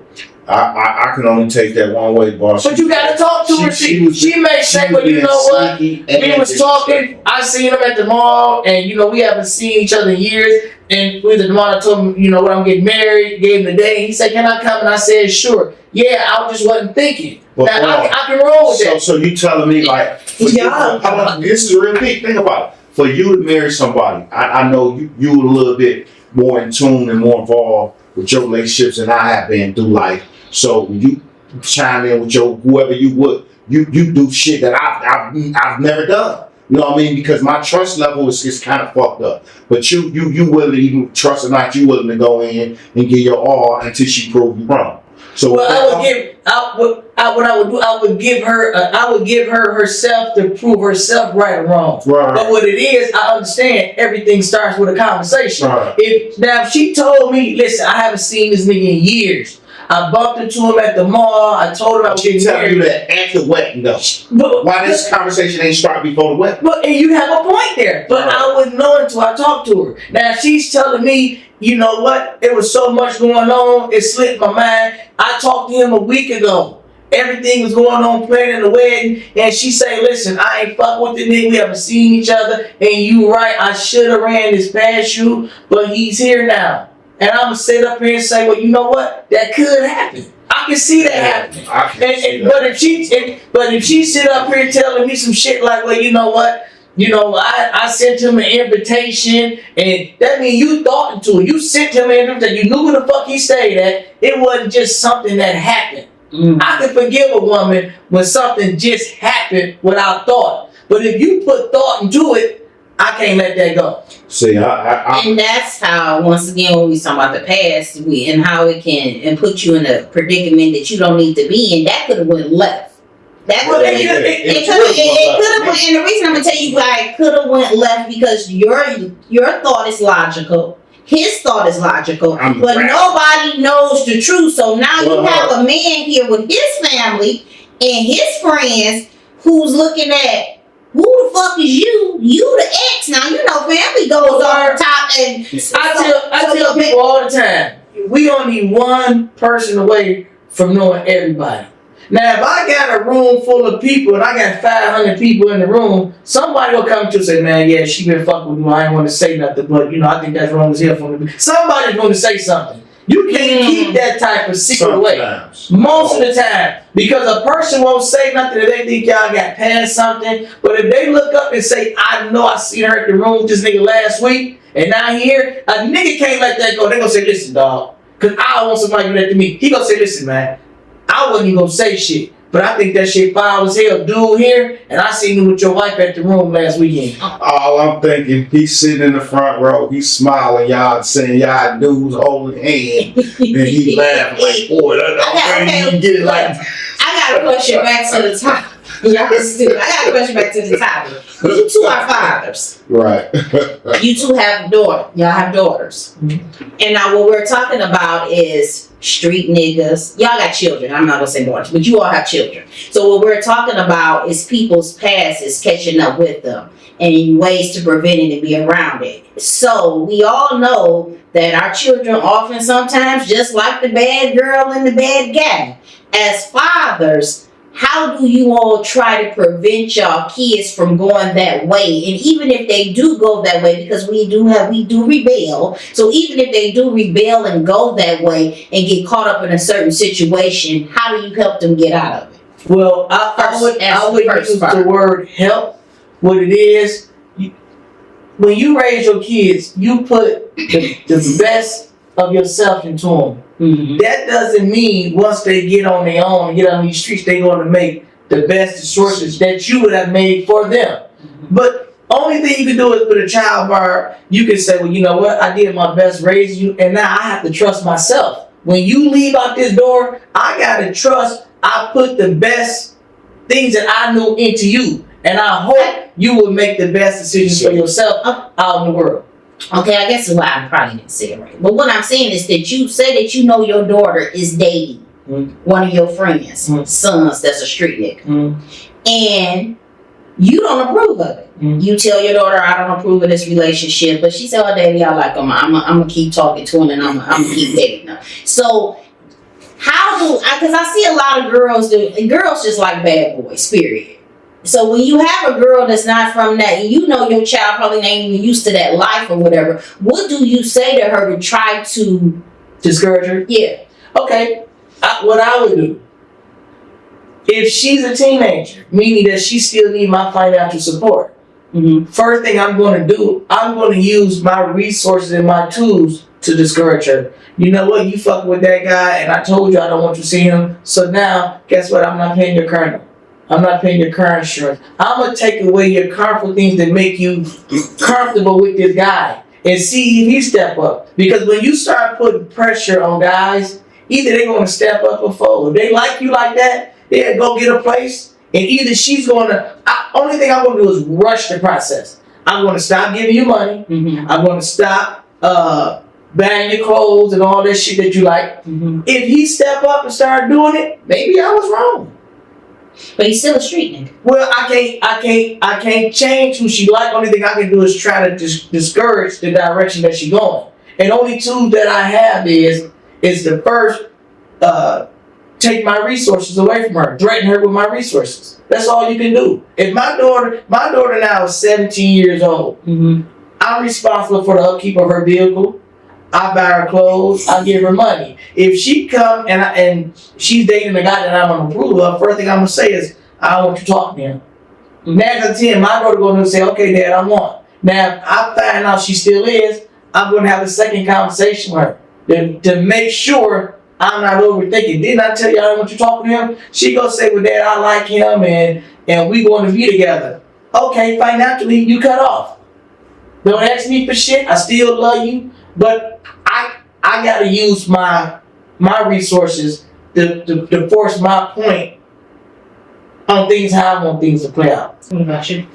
I can only take that one way, boss. But you gotta talk to her. She may say, well, you know what? We was talking. I seen him at the mall, and we haven't seen each other in years. And we was at the mall. I told him, what, I'm getting married. Gave him the day. He said, "Can I come?" And I said, "Sure." Yeah, I just wasn't thinking. But now, I can roll with that. So you telling me like, this is a real big thing about it. For you to marry somebody, I know you a little bit more in tune and more involved with your relationships than I have been through life. So you chime in with your whoever you would, you do shit that I've never done. You know what I mean? Because my trust level is kind of fucked up. But you willing to even trust or not, you willing to go in and give your all until she prove you wrong. So I would give her herself to prove herself right or wrong. Right. But what it is, I understand everything starts with a conversation. Right. If she told me, listen, I haven't seen this nigga in years. I bumped into him at the mall. I told him I was she getting telling you married. that at the wedding though. But Why this conversation ain't start before the wedding? But and you have a point there. But I wouldn't know until I talked to her. Now if she's telling me, you know what, it was so much going on, it slipped my mind. I talked to him a week ago. Everything was going on planning the wedding, and she say, listen, I ain't fuck with the nigga, we haven't seen each other, and you right, I should have ran this past you, but he's here now. And I'm gonna sit up here and say, well, you know what? That could happen. I can see that happening. But if she sit up here telling me some shit like, well, you know what? I sent him an invitation, and that means you thought into it. You sent him an invitation. You knew where the fuck he stayed at. It wasn't just something that happened. I can forgive a woman when something just happened without thought. But if you put thought into it, I can't let that go. See, and that's how, once again, when we talk about the past, and how it can put you in a predicament that you don't need to be in, that could have went left. That could have. It could have. And the reason I'm gonna tell you why it could have went left, because your thought is logical. His thought is logical, but nobody knows the truth. So now you have a man here with his family and his friends who's looking at, who the fuck is you? You the ex. Now you know family goes on top, and I tell people all the time, we only one person away from knowing everybody. Now, if I got a room full of people and I got 500 people in the room, somebody will come to and say, man, yeah, she been fucking with me. I ain't want to say nothing, but, I think that's wrong as hell for me. Somebody's going to say something. You can't keep that type of secret away. Most of the time. Because a person won't say nothing if they think y'all got past something. But if they look up and say, I know I seen her at the room with this nigga last week, and now here, a nigga can't let that go. They gonna say, listen, dog, because I don't want somebody to do that to me. He gonna say, listen, man, I wasn't even gonna say shit. But I think that shit foul as hell. Dude here, and I seen you with your wife at the room last weekend. All I'm thinking, he's sitting in the front row, he's smiling, y'all saying y'all dudes holding hands, and he laughing like, boy, you get it like. I got a question back to the top. Y'all stupid. I got a question back to the topic. You two are fathers. Right. You two have daughters. Y'all have daughters. Mm-hmm. And now what we're talking about is street niggas. Y'all got children. I'm not gonna say daughters, but you all have children. So what we're talking about is people's past is catching up with them and ways to prevent it and be around it. So we all know that our children often sometimes just like the bad girl and the bad guy. As fathers, how do you all try to prevent y'all kids from going that way? And even if they do go that way, because we do rebel. So even if they do rebel and go that way and get caught up in a certain situation, how do you help them get out of it? Well, I would use the word help. What it is, when you raise your kids, you put the best of yourself into them. Mm-hmm. That doesn't mean once they get on their own and get on these streets, they're going to make the best choices that you would have made for them. Mm-hmm. But only thing you can do is with a child bar, you can say, well, you know what? I did my best raising you, and now I have to trust myself. When you leave out this door, I got to trust I put the best things that I knew into you. And I hope you will make the best decisions for yourself out in the world. Okay, I guess that's why I probably didn't say it right. But what I'm saying is that you say that you know your daughter is dating one of your friends' sons that's a street nigga. And you don't approve of it. You tell your daughter, I don't approve of this relationship. But she said, oh, daddy, I like him. I'm going to keep talking to him and I'm going to keep dating him. So because I see a lot of girls just like bad boys, period. So when you have a girl that's not from that, and you know your child probably ain't even used to that life or whatever, what do you say to her to try to discourage her? Yeah. Okay. What I would do, if she's a teenager, meaning that she still needs my financial support, first thing I'm going to do, I'm going to use my resources and my tools to discourage her. You know what? You fuck with that guy, and I told you I don't want you to see him. So now, guess what? I'm not paying your car. I'm not paying your car insurance. I'm going to take away your comfortable things that make you comfortable with this guy and see if he step up. Because when you start putting pressure on guys, either they're going to step up or fold. If they like you like that, they'll go get a place. And either she's going to, only thing I'm going to do is rush the process. I'm going to stop giving you money. I'm going to stop buying your clothes and all that shit that you like. If he step up and start doing it, maybe I was wrong. But he's still a street nigga. Well, I can't change who she like. Only thing I can do is try to discourage the direction that she's going. And only two that I have is the first, take my resources away from her, threaten her with my resources. That's all you can do. If my daughter now is 17 years old, I'm responsible for the upkeep of her vehicle. I buy her clothes. I give her money. If she come and she's dating a guy that I'm gonna approve of, first thing I'm gonna say is, I don't want you talking to him. 9 out of 10, my daughter gonna say, okay, Dad, I want. Now, if I find out she still is, I'm gonna have a second conversation with her to make sure I'm not overthinking. Didn't I tell you I don't want you talking to him? She gonna say, well, Dad, I like him and we going to be together. Okay, financially, you cut off. Don't ask me for shit. I still love you, but I gotta use my resources to force my point on things how I want things to play out. What about you?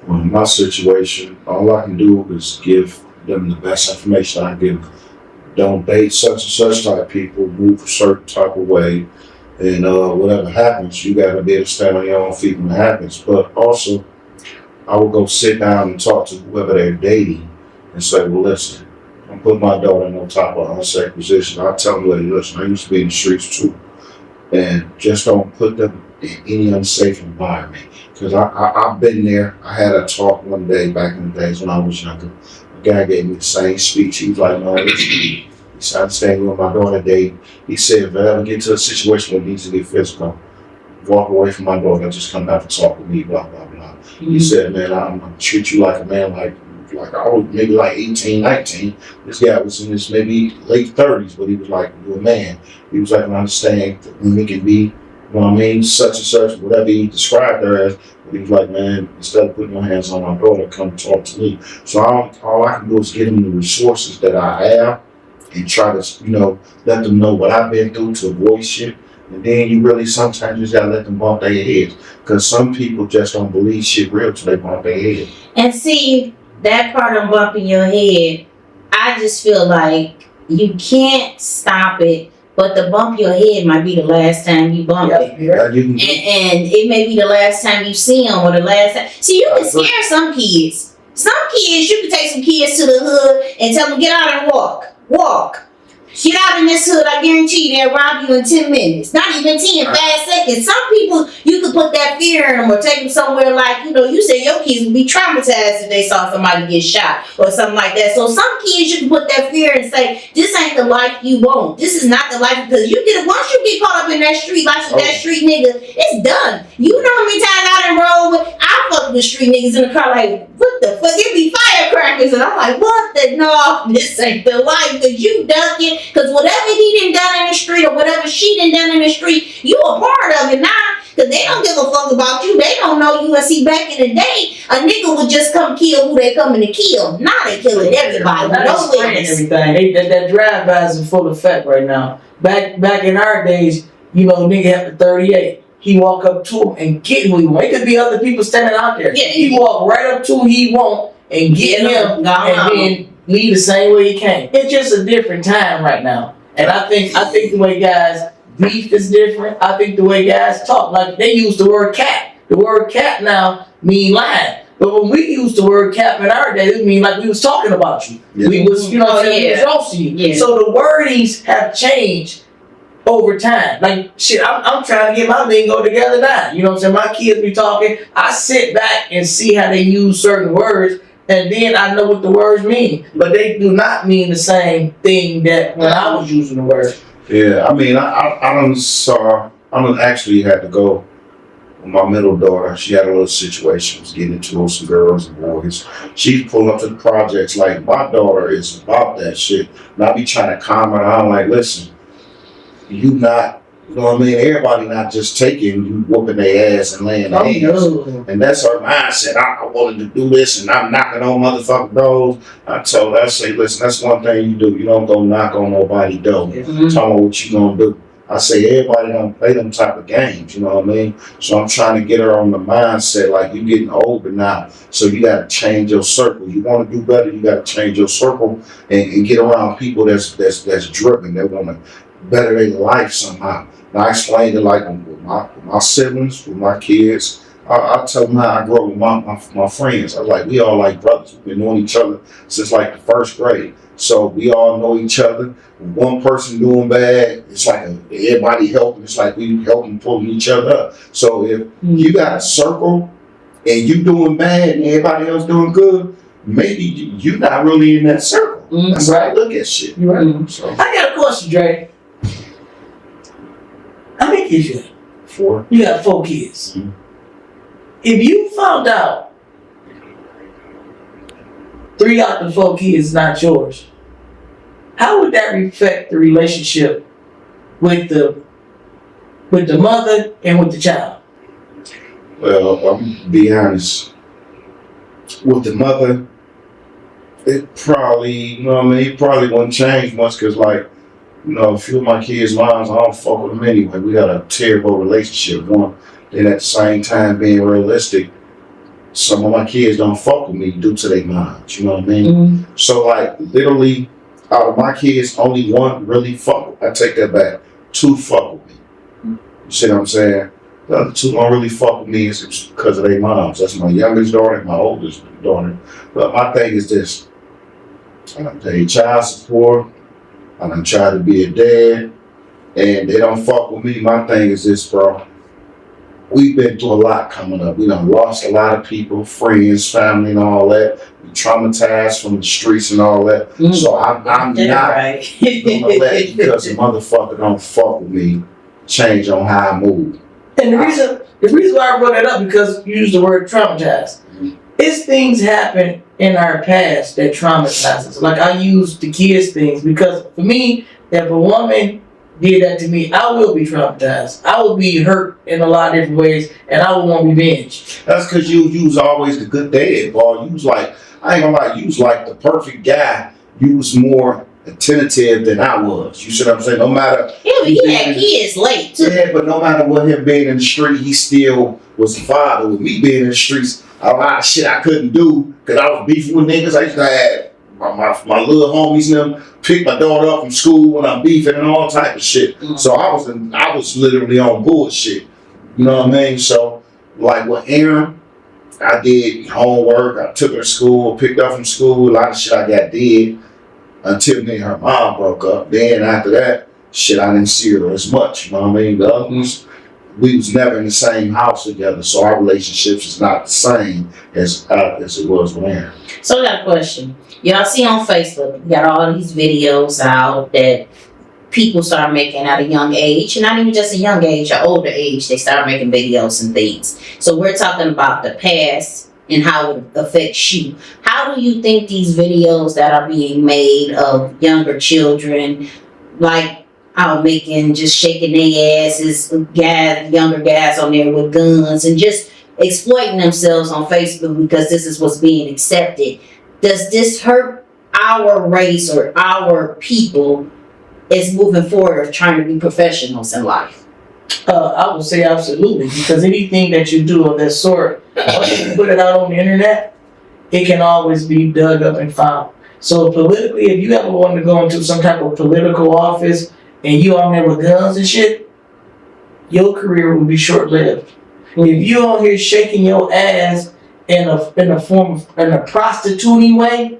Well, in my situation, all I can do is give them the best information I can give. Don't date such and such type of people, move a certain type of way, and whatever happens, you gotta be able to stand on your own feet when it happens. But also, I would go sit down and talk to whoever they're dating and say, well, listen, I'm putting my daughter in no type of unsafe position. I tell them, listen, I used to be in the streets too. and just don't put them in any unsafe environment. Because I've been there. I had a talk one day back in the days when I was younger. A guy gave me the same speech. He was like, no, listen, he said, I'm staying with my daughter today. He said, if I ever get to a situation where it needs to get physical, walk away from my daughter, just come back and talk with me, blah, blah, blah. He said, man, I'm going to treat you like a man, like I was maybe like 18, 19. This guy was in his maybe late 30s, but he was like, you're a man. He was like, I understand that women can be, you know what I mean, such and such, whatever he described her as. But he was like, man, instead of putting your hands on my daughter, come talk to me. So all I can do is get him the resources that I have and try to, you know, let them know what I've been through to avoid shit. And then you really sometimes just gotta let them bump their heads. Because some people just don't believe shit real till they bump their head. And see, that part of bumping your head, I just feel like you can't stop it, but the bump your head might be the last time you bump it. Yeah, you can, And it may be the last time you see them or the last time. See, you can scare some kids. Some kids, you can take some kids to the hood and tell them, get out and walk. Walk. Get out in this hood, I guarantee they'll rob you in 10 minutes. Not even 10, 5 seconds. Some people, you could put that fear in them or take them somewhere like, you know, you say your kids would be traumatized if they saw somebody get shot or something like that. So some kids, you can put that fear and say, this ain't the life you want. This is not the life, because you get, once you get caught up in that street life with that street nigga, it's done. You know how many times I done roll with, I fuck with street niggas in the car like, what the fuck? It be firecrackers. And I'm like, what the, no, this ain't the life, because you ducking. Because whatever he done in the street or whatever she done in the street, you a part of it now. Because they don't give a fuck about you. They don't know you. And see, back in the day, a nigga would just come kill who they coming to kill. Now they killing everybody. No witness. Everything. That drive-by is in full effect right now. Back in our days, you know, nigga had the 38. He walk up to him and get who he want. It could be other people standing out there. Yeah. He walk right up to who he want and get him, and then leave the same way he came. It's just a different time right now. And I think the way guys beef is different. I think the way guys talk, like they use the word cap. The word cap now mean lying. But when we used the word cap in our day, it mean like we was talking about you. Yeah. We was, you know what I'm saying, we was roasting you. Yeah. So the wordings have changed over time. Like shit, I'm trying to get my lingo together now. You know what I'm saying? My kids be talking. I sit back and see how they use certain words, and then I know what the words mean. But they do not mean the same thing that when I was using the word. yeah, I mean, I don't actually had to go with my middle daughter. She had a little situation, was getting into with some girls and boys. She's pulling up to the projects like, my daughter is about that shit. And I be trying to calm her down, like, listen, you not, you know what I mean? Everybody not just taking you, whooping their ass and laying their hands. And that's her mindset. I wanted to do this and I'm knocking on motherfucking doors. I told her, I say, listen, that's one thing you do. You don't go knock on nobody's door. Mm-hmm. Tell me what you gonna do. I say, everybody don't play them type of games, you know what I mean? So I'm trying to get her on the mindset, like, you getting older now, so you gotta change your circle. You wanna do better, you gotta change your circle and get around people that's driven, that wanna better their life somehow. And I explained it like with my siblings, with my kids. I tell them how I grew up with my friends. I was like, we all like brothers. We've been knowing each other since like the first grade. So we all know each other. One person doing bad, it's like everybody helping. It's like we helping pulling each other up. So if you got a circle and you doing bad and everybody else doing good, maybe you're not really in that circle. That's how I look at shit. You're right. So I got a question, Dre. How many kids you got? 4. You got 4 kids. Mhm. If you found out 3 out of the 4 kids is not yours, how would that affect the relationship with the mother and with the child? Well, I'm gonna be honest. With the mother, it probably, you know what I mean, it probably wouldn't change much because, like, you know, a few of my kids' moms, I don't fuck with them anyway. We got a terrible relationship. One, then at the same time, being realistic, some of my kids don't fuck with me due to their moms, you know what I mean? Mm-hmm. So, like, literally, out of my kids, only one really fuck with me. I take that back. 2 fuck with me. You see what I'm saying? The other 2 don't really fuck with me is because of their moms. That's my youngest daughter and my oldest daughter. But my thing is this. I done paid child support. I done tried to be a dad. and they don't fuck with me. My thing is this, bro. We've been through a lot coming up. We done lost a lot of people, friends, family, and all that. We traumatized from the streets and all that. So I'm not right. gonna let because a motherfucker don't fuck with me change on how I move. And the reason why I brought that up because you used the word traumatized. It's things happen in our past that traumatize us. Like I use the kids things because for me, if a woman did that to me, I will be traumatized. I will be hurt in a lot of different ways, and I will want revenge. That's because you was always the good dad, boy. You was like, I ain't gonna lie, you was like the perfect guy. You was more attentive than I was. You see what I'm saying? No matter. Yeah, but he had kids late too. Yeah, but no matter what him being in the street, he still was a father. With me being in the streets, a lot of shit I couldn't do because I was beefing with niggas. I used to have my little homies and them pick my daughter up from school when I'm beefing and all type of shit. So I was literally on bullshit. You know what I mean? So like with Aaron, I did homework. I took her to school, picked up from school. A lot of shit I got did until me and her mom broke up. Then after that, shit I didn't see her as much. You know what I mean? The other ones, we was never in the same house together, so our relationships is not the same as it was with Aaron. So I got a question. Y'all see on Facebook, you got all these videos out that people start making at a young age, and not even just a young age, an older age, they start making videos and things. So we're talking about the past and how it affects you. How do you think these videos that are being made of younger children, like out making, just shaking their asses, younger guys on there with guns and just exploiting themselves on Facebook because this is what's being accepted, does this hurt our race or our people is moving forward of trying to be professionals in life? I would say absolutely, because anything that you do of that sort, once you put it out on the internet, it can always be dug up and found. So politically, if you ever want to go into some type of political office and you on there with guns and shit, your career will be short-lived. If you on here shaking your ass in a prostituting way,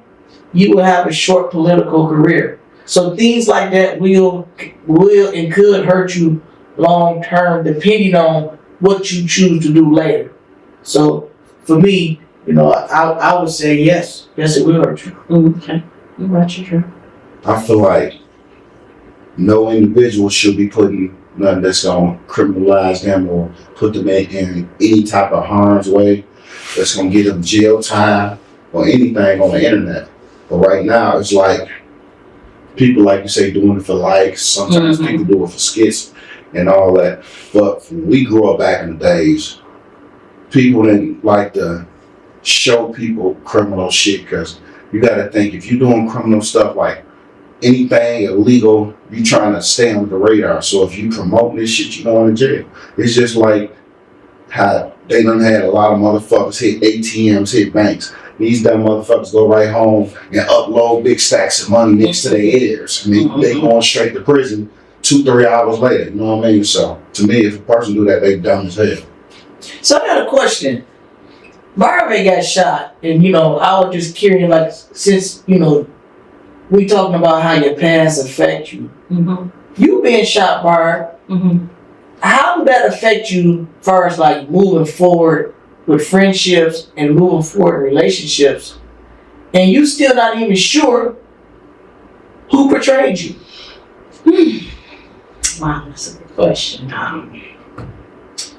you will have a short political career. So things like that will and could hurt you long term, depending on what you choose to do later. So for me, I would say yes, it will hurt you. Okay, what you true? I feel like no individual should be putting nothing that's gonna criminalize them or put them in any type of harm's way that's gonna get them jail time or anything on the internet. But right now, it's like people, like you say, doing it for likes. Sometimes people do it for skits and all that. But when we grew up back in the days, people didn't like to show people criminal shit because you got to think if you're doing criminal stuff like anything illegal, you trying to stay on the radar. So if you promote this shit, you going to jail. It's just like how they done had a lot of motherfuckers hit ATMs, hit banks. These dumb motherfuckers go right home and upload big stacks of money next to their ears. I mean, they going straight to prison 2-3 hours later. You know what I mean? So to me, if a person do that, they dumb as hell. So I got a question. Marvin got shot, and I was just curious, like, since we talking about how your past affect you. You being shot, Barb. How did that affect you as far as like moving forward with friendships and moving forward in relationships, and you still not even sure who betrayed you? Wow, that's a good question.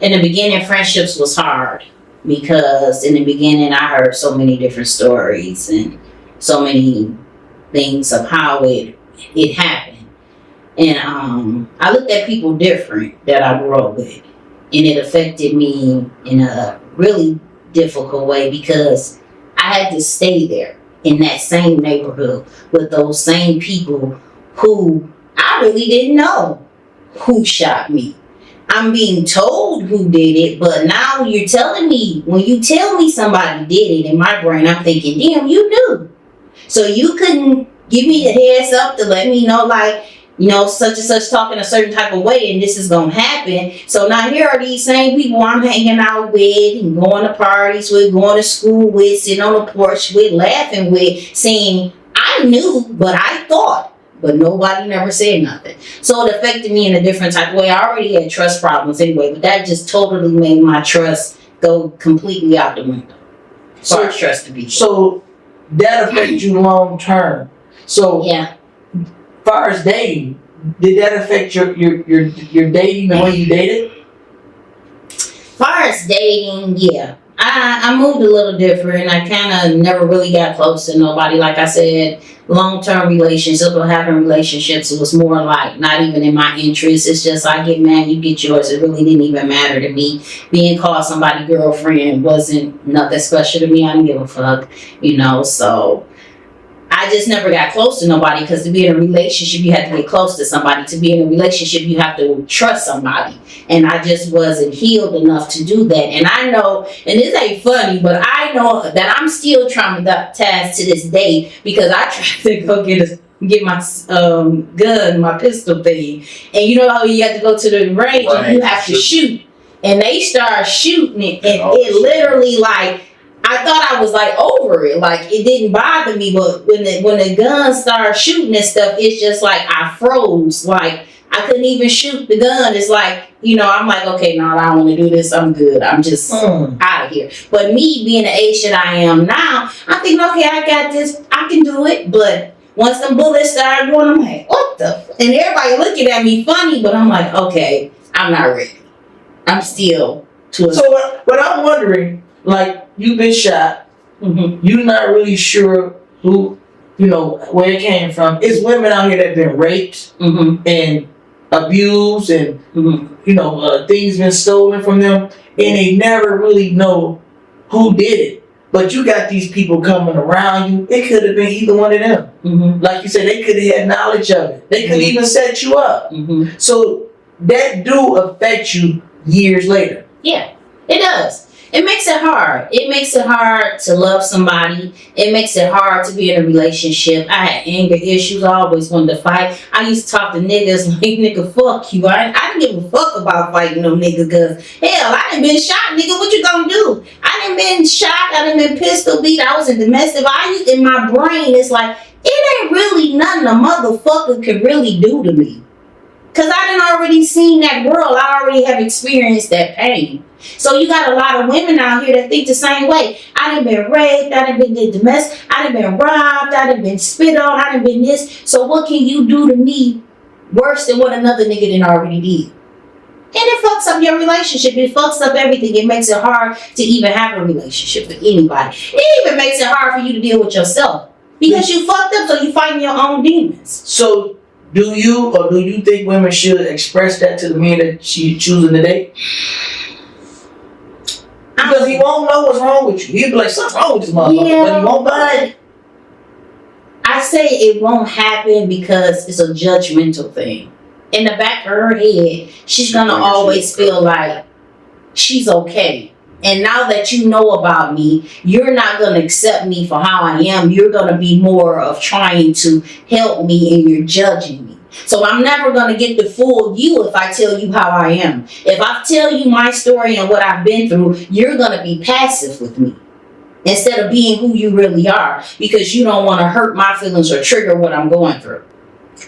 In the beginning, friendships was hard because in the beginning I heard so many different stories and so many things of how it happened, and I looked at people different that I grew up with, and it affected me in a really difficult way because I had to stay there in that same neighborhood with those same people who I really didn't know who shot me. I'm being told who did it, but now you're telling me, when you tell me somebody did it, in my brain I'm thinking, damn, you knew. So you couldn't give me the heads up to let me know, like, such and such talking a certain type of way and this is going to happen. So now here are these same people I'm hanging out with and going to parties with, going to school with, sitting on the porch with, laughing with, saying, I knew, but I thought. but nobody never said nothing. So it affected me in a different type of way. I already had trust problems anyway, but that just totally made my trust go completely out the window. So trust to be. So that affects you long term. So Yeah. as far as dating, did that affect your dating, the way you dated? Far as dating, yeah. I moved a little different. I kind of never really got close to nobody. Like I said, long-term relationships or having relationships, it was more like not even in my interest. It's just I get mad, you get yours. It really didn't even matter to me. Being called somebody girlfriend wasn't nothing special to me. I didn't give a fuck, so I just never got close to nobody, because to be in a relationship, you have to get close to somebody. To be in a relationship, you have to trust somebody. And I just wasn't healed enough to do that. And I know, and this ain't funny, but I know that I'm still traumatized to this day, because I tried to go get my gun, my pistol thing. And you know how you have to go to the range and you have to shoot. And they start shooting it, and it literally I thought I was over it, it didn't bother me, but when the gun started shooting and stuff, it's just I froze, I couldn't even shoot the gun. It's I'm okay, no, I don't want to do this. I'm good. I'm just out of here. But me being the age that I am now, I'm thinking, okay, I got this. I can do it. But once the bullets started going, I'm like, what the? And everybody looking at me funny, but I'm like, okay, I'm not ready. I'm still too. So what I'm wondering, you've been shot. Mm-hmm. You're not really sure who, where it came from. It's women out here that have been raped Mm-hmm. and abused, and Mm-hmm. things been stolen from them, and they never really know who did it. But you got these people coming around you. It could have been either one of them. Mm-hmm. Like you said, they could have had knowledge of it. They could even set you up. Mm-hmm. So that do affect you years later. Yeah, it does. It makes it hard. It makes it hard to love somebody. It makes it hard to be in a relationship. I had anger issues. I always wanted to fight. I used to talk to niggas like, nigga, fuck you. I didn't give a fuck about fighting no nigga, because hell, I done been shot, nigga. What you gonna do? I done been shot. I done been pistol beat. I was in domestic violence. In my brain, it's it ain't really nothing a motherfucker could really do to me. Because I done already seen that world. I already have experienced that pain. So you got a lot of women out here that think the same way. I done been raped. I done been domestic. I done been robbed. I done been spit on. I done been this. So what can you do to me worse than what another nigga done already did? And it fucks up your relationship. It fucks up everything. It makes it hard to even have a relationship with anybody. It even makes it hard for you to deal with yourself. Because you fucked up, so you fighting your own demons. So do you think women should express that to the men that she choosing to date? Because he won't know what's wrong with you. He'll be like, something's wrong with this motherfucker. Yeah, but he won't know. but I say it won't happen because it's a judgmental thing. In the back of her head, she's gonna always feel like she's okay. And now that you know about me, you're not gonna accept me for how I am. You're gonna be more of trying to help me, and you're judging me. So I'm never gonna get the full you if I tell you how I am. If I tell you my story and what I've been through, you're gonna be passive with me instead of being who you really are, because you don't want to hurt my feelings or trigger what I'm going through.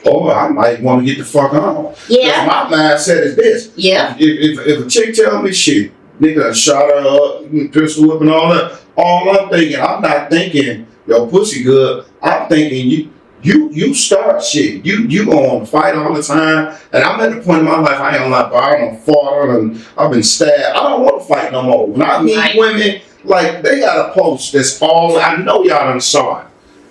Or I might want to get the fuck on. Yeah. My mindset is this. Yeah. If a chick tell me shit, nigga done shot her up, pistol whip and all that, all I'm thinking, I'm not thinking, yo, pussy good. I'm thinking you start shit. You gonna fight all the time. And I'm at the point in my life, I ain't gonna lie, I done fought and I've been stabbed. I don't want to fight no more. When I meet women, they got a post that's all, I know y'all done saw it.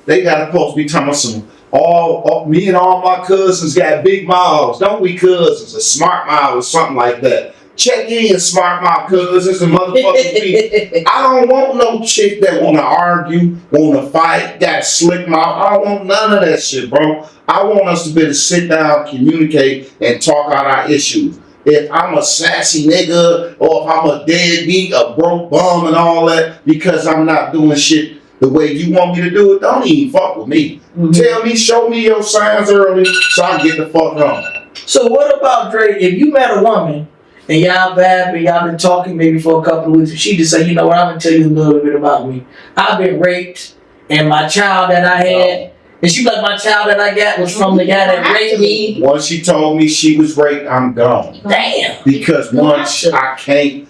They got a post be talking about some, all me and all my cousins got big mouths. Don't we cousins? A smart mouth or something like that. Check in, smart mouth cousins and motherfuckers be. I don't want no chick that want to argue, want to fight, got slick mouth. I don't want none of that shit, bro. I want us to be able to sit down, communicate, and talk out our issues. If I'm a sassy nigga, or if I'm a deadbeat, a broke bum and all that, because I'm not doing shit the way you want me to do it, don't even fuck with me. Mm-hmm. Tell me, show me your signs early so I can get the fuck on. So what about Dre, if you met a woman and y'all vibe and y'all been talking maybe for a couple of weeks, and she just say, you know what, I'm gonna tell you a little bit about me. I've been raped, and my child that I had, And she like, my child that I got was from the guy that raped me. Once she told me she was raped, I'm gone. Damn. Because once I can't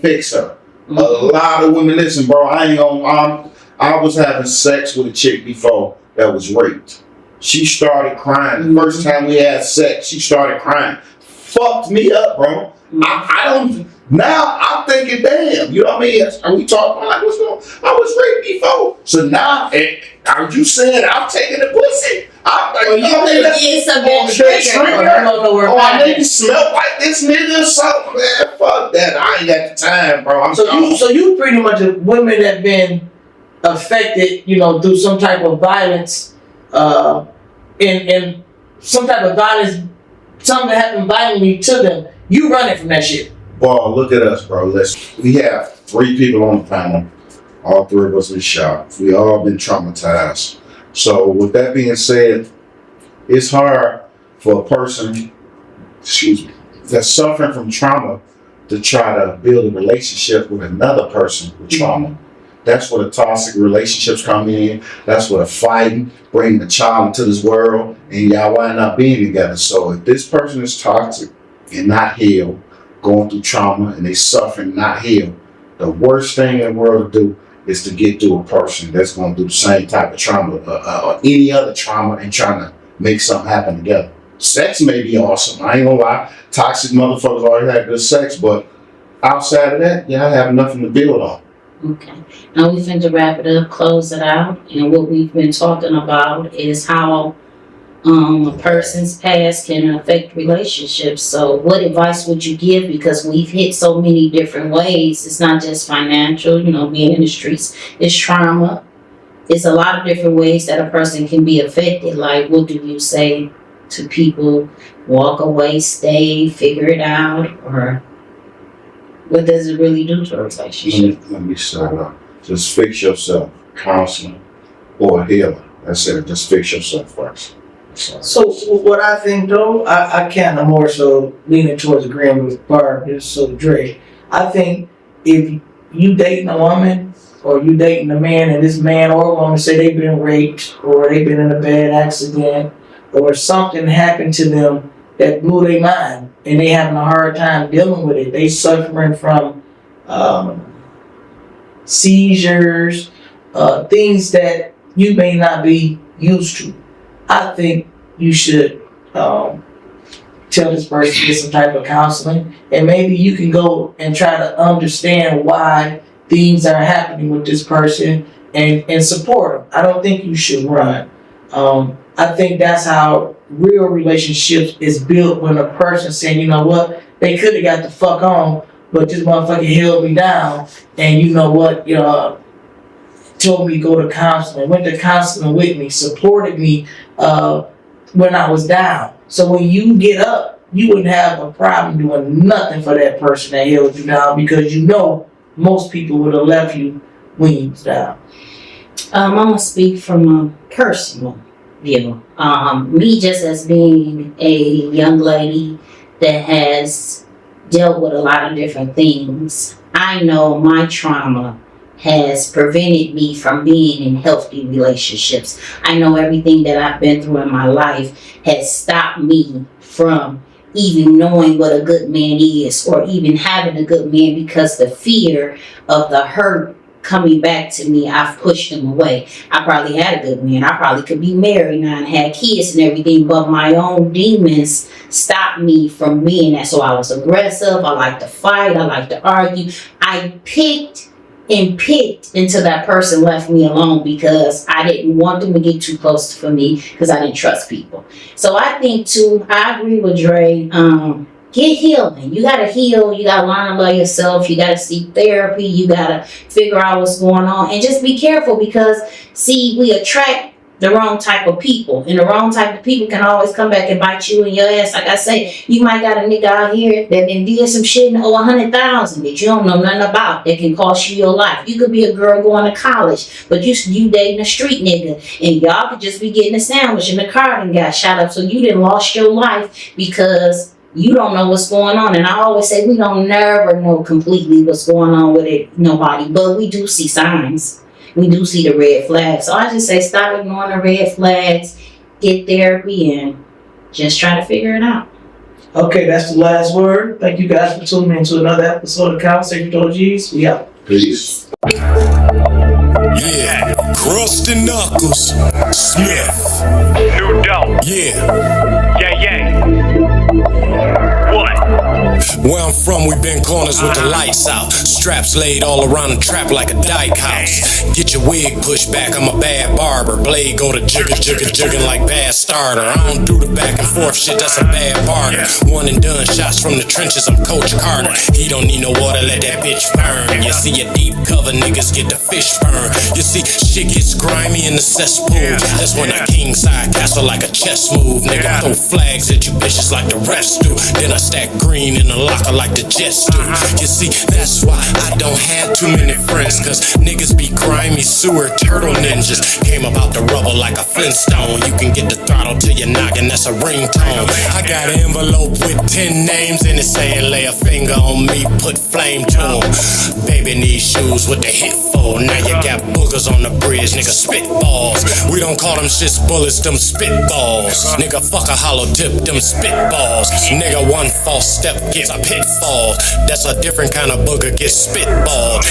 fix her. Mm-hmm. A lot of women, listen, bro. I was having sex with a chick before that was raped. She started crying. The first time we had sex, she started crying. Fucked me up, bro. I don't. Now I'm thinking, damn. You know what I mean? Are we talking like what's going? I was raped before, so now are you saying I'm taking the pussy? Well, you did some Oh, I nigga smell like this nigga or something, man. Fuck that. I ain't got the time, bro. So you pretty much women that been affected, you know, through some type of violence, in some type of violence, something that happened violently to them. You running from that shit. Boy, look at us, bro. We have 3 people on the panel. All 3 of us been shot. We all been traumatized. So with that being said, it's hard for a person, that's suffering from trauma to try to build a relationship with another person with trauma. That's where the toxic relationships come in. That's where the fighting, bringing the child into this world, and y'all wind up being together. So if this person is toxic and not healed, going through trauma, and they suffering, not healed, the worst thing in the world to do is to get to a person that's going through the same type of trauma or any other trauma and trying to make something happen together. Sex may be awesome. I ain't gonna lie. Toxic motherfuckers already had good sex, but outside of that, y'all have nothing to build on. Okay. Now we finna wrap it up, close it out, and what we've been talking about is how a person's past can affect relationships. So what advice would you give? Because we've hit so many different ways. It's not just financial, you know, being in the streets. It's trauma. It's a lot of different ways that a person can be affected. Like, what do you say to people? Walk away, stay, figure it out, or what does it really do to a relationship? Let me start off. Just fix yourself. Counseling or a healer. That's it. Just fix yourself first. So what I think though, I kind of more so leaning towards agreeing with Barb, just so Dre. I think if you dating a woman or you dating a man and this man or woman say they've been raped or they've been in a bad accident or something happened to them that blew their mind and they having a hard time dealing with it. They suffering from seizures, things that you may not be used to. I think you should tell this person to get some type of counseling, and maybe you can go and try to understand why things are happening with this person and support them. I don't think you should run. I think that's how real relationships is built, when a person saying, you know what, they could have got the fuck on, but this motherfucker held me down, and you know what, told me to go to counseling, went to counseling with me, supported me when I was down. So when you get up, you wouldn't have a problem doing nothing for that person that held you down, because you know most people would have left you when you was down. I'm gonna speak from a personal view. Me, just as being a young lady that has dealt with a lot of different things, I know my trauma has prevented me from being in healthy relationships. I know everything that I've been through in my life has stopped me from even knowing what a good man is, or even having a good man, because the fear of the hurt coming back to me, I've pushed him away. I probably had a good man. I probably could be married now and had kids and everything, but my own demons stopped me from being that. So I was aggressive. I like to fight. I like to argue. I picked until that person left me alone, because I didn't want them to get too close for me, because I didn't trust people. So I think too, I agree with Dre. Get healing. You gotta heal. You gotta learn to love yourself. You gotta seek therapy. You gotta figure out what's going on, and just be careful, because see, we attract the wrong type of people, and the wrong type of people can always come back and bite you in your ass. Like I say, you might got a nigga out here that then did some shit and owe 100,000 that you don't know nothing about, that can cost you your life. You could be a girl going to college, but you dating a street nigga, and y'all could just be getting a sandwich and the car and got shot up, so you done lost your life because you don't know what's going on. And I always say we don't never know completely what's going on with it, nobody, but we do see signs. we do see the red flags. So I just say stop ignoring the red flags, get therapy, and just try to figure it out. Okay, that's the last word. Thank you guys for tuning in to another episode of Conversation with OGs. We out. Peace. Yeah, Crust and Knuckles, Smith. New dope. Yeah. What? Where I'm from, we been corners with the lights out. Straps laid all around the trap like a dyke house. Get your wig pushed back, I'm a bad barber. Blade go to jigging like bad starter. I don't do the back and forth shit, that's a bad barter. One and done, shots from the trenches, I'm Coach Carter. He don't need no water, let that bitch burn. You see a deep cover, niggas get the fish burn. You see, shit gets grimy in the cesspool. That's when I king side castle like a chess move. Nigga throw flags at you bitches like the refs do. Then I stack green in the locker like the Jets do. You see, that's why I don't have too many friends, cause niggas be grimy sewer turtle ninjas. Came about the rubber like a Flintstone. You can get the throttle till your noggin, that's a ringtone. I got an envelope with 10 names in it saying lay a finger on me, put flame to 'em. Baby needs shoes with the hit for. Now you got boogers on the bridge, nigga spitballs. We don't call them shits bullets, them spitballs. Nigga fuck a hollow tip, them spitballs. Nigga one false step gets a pitfall. That's a different kind of booger, get spitballed.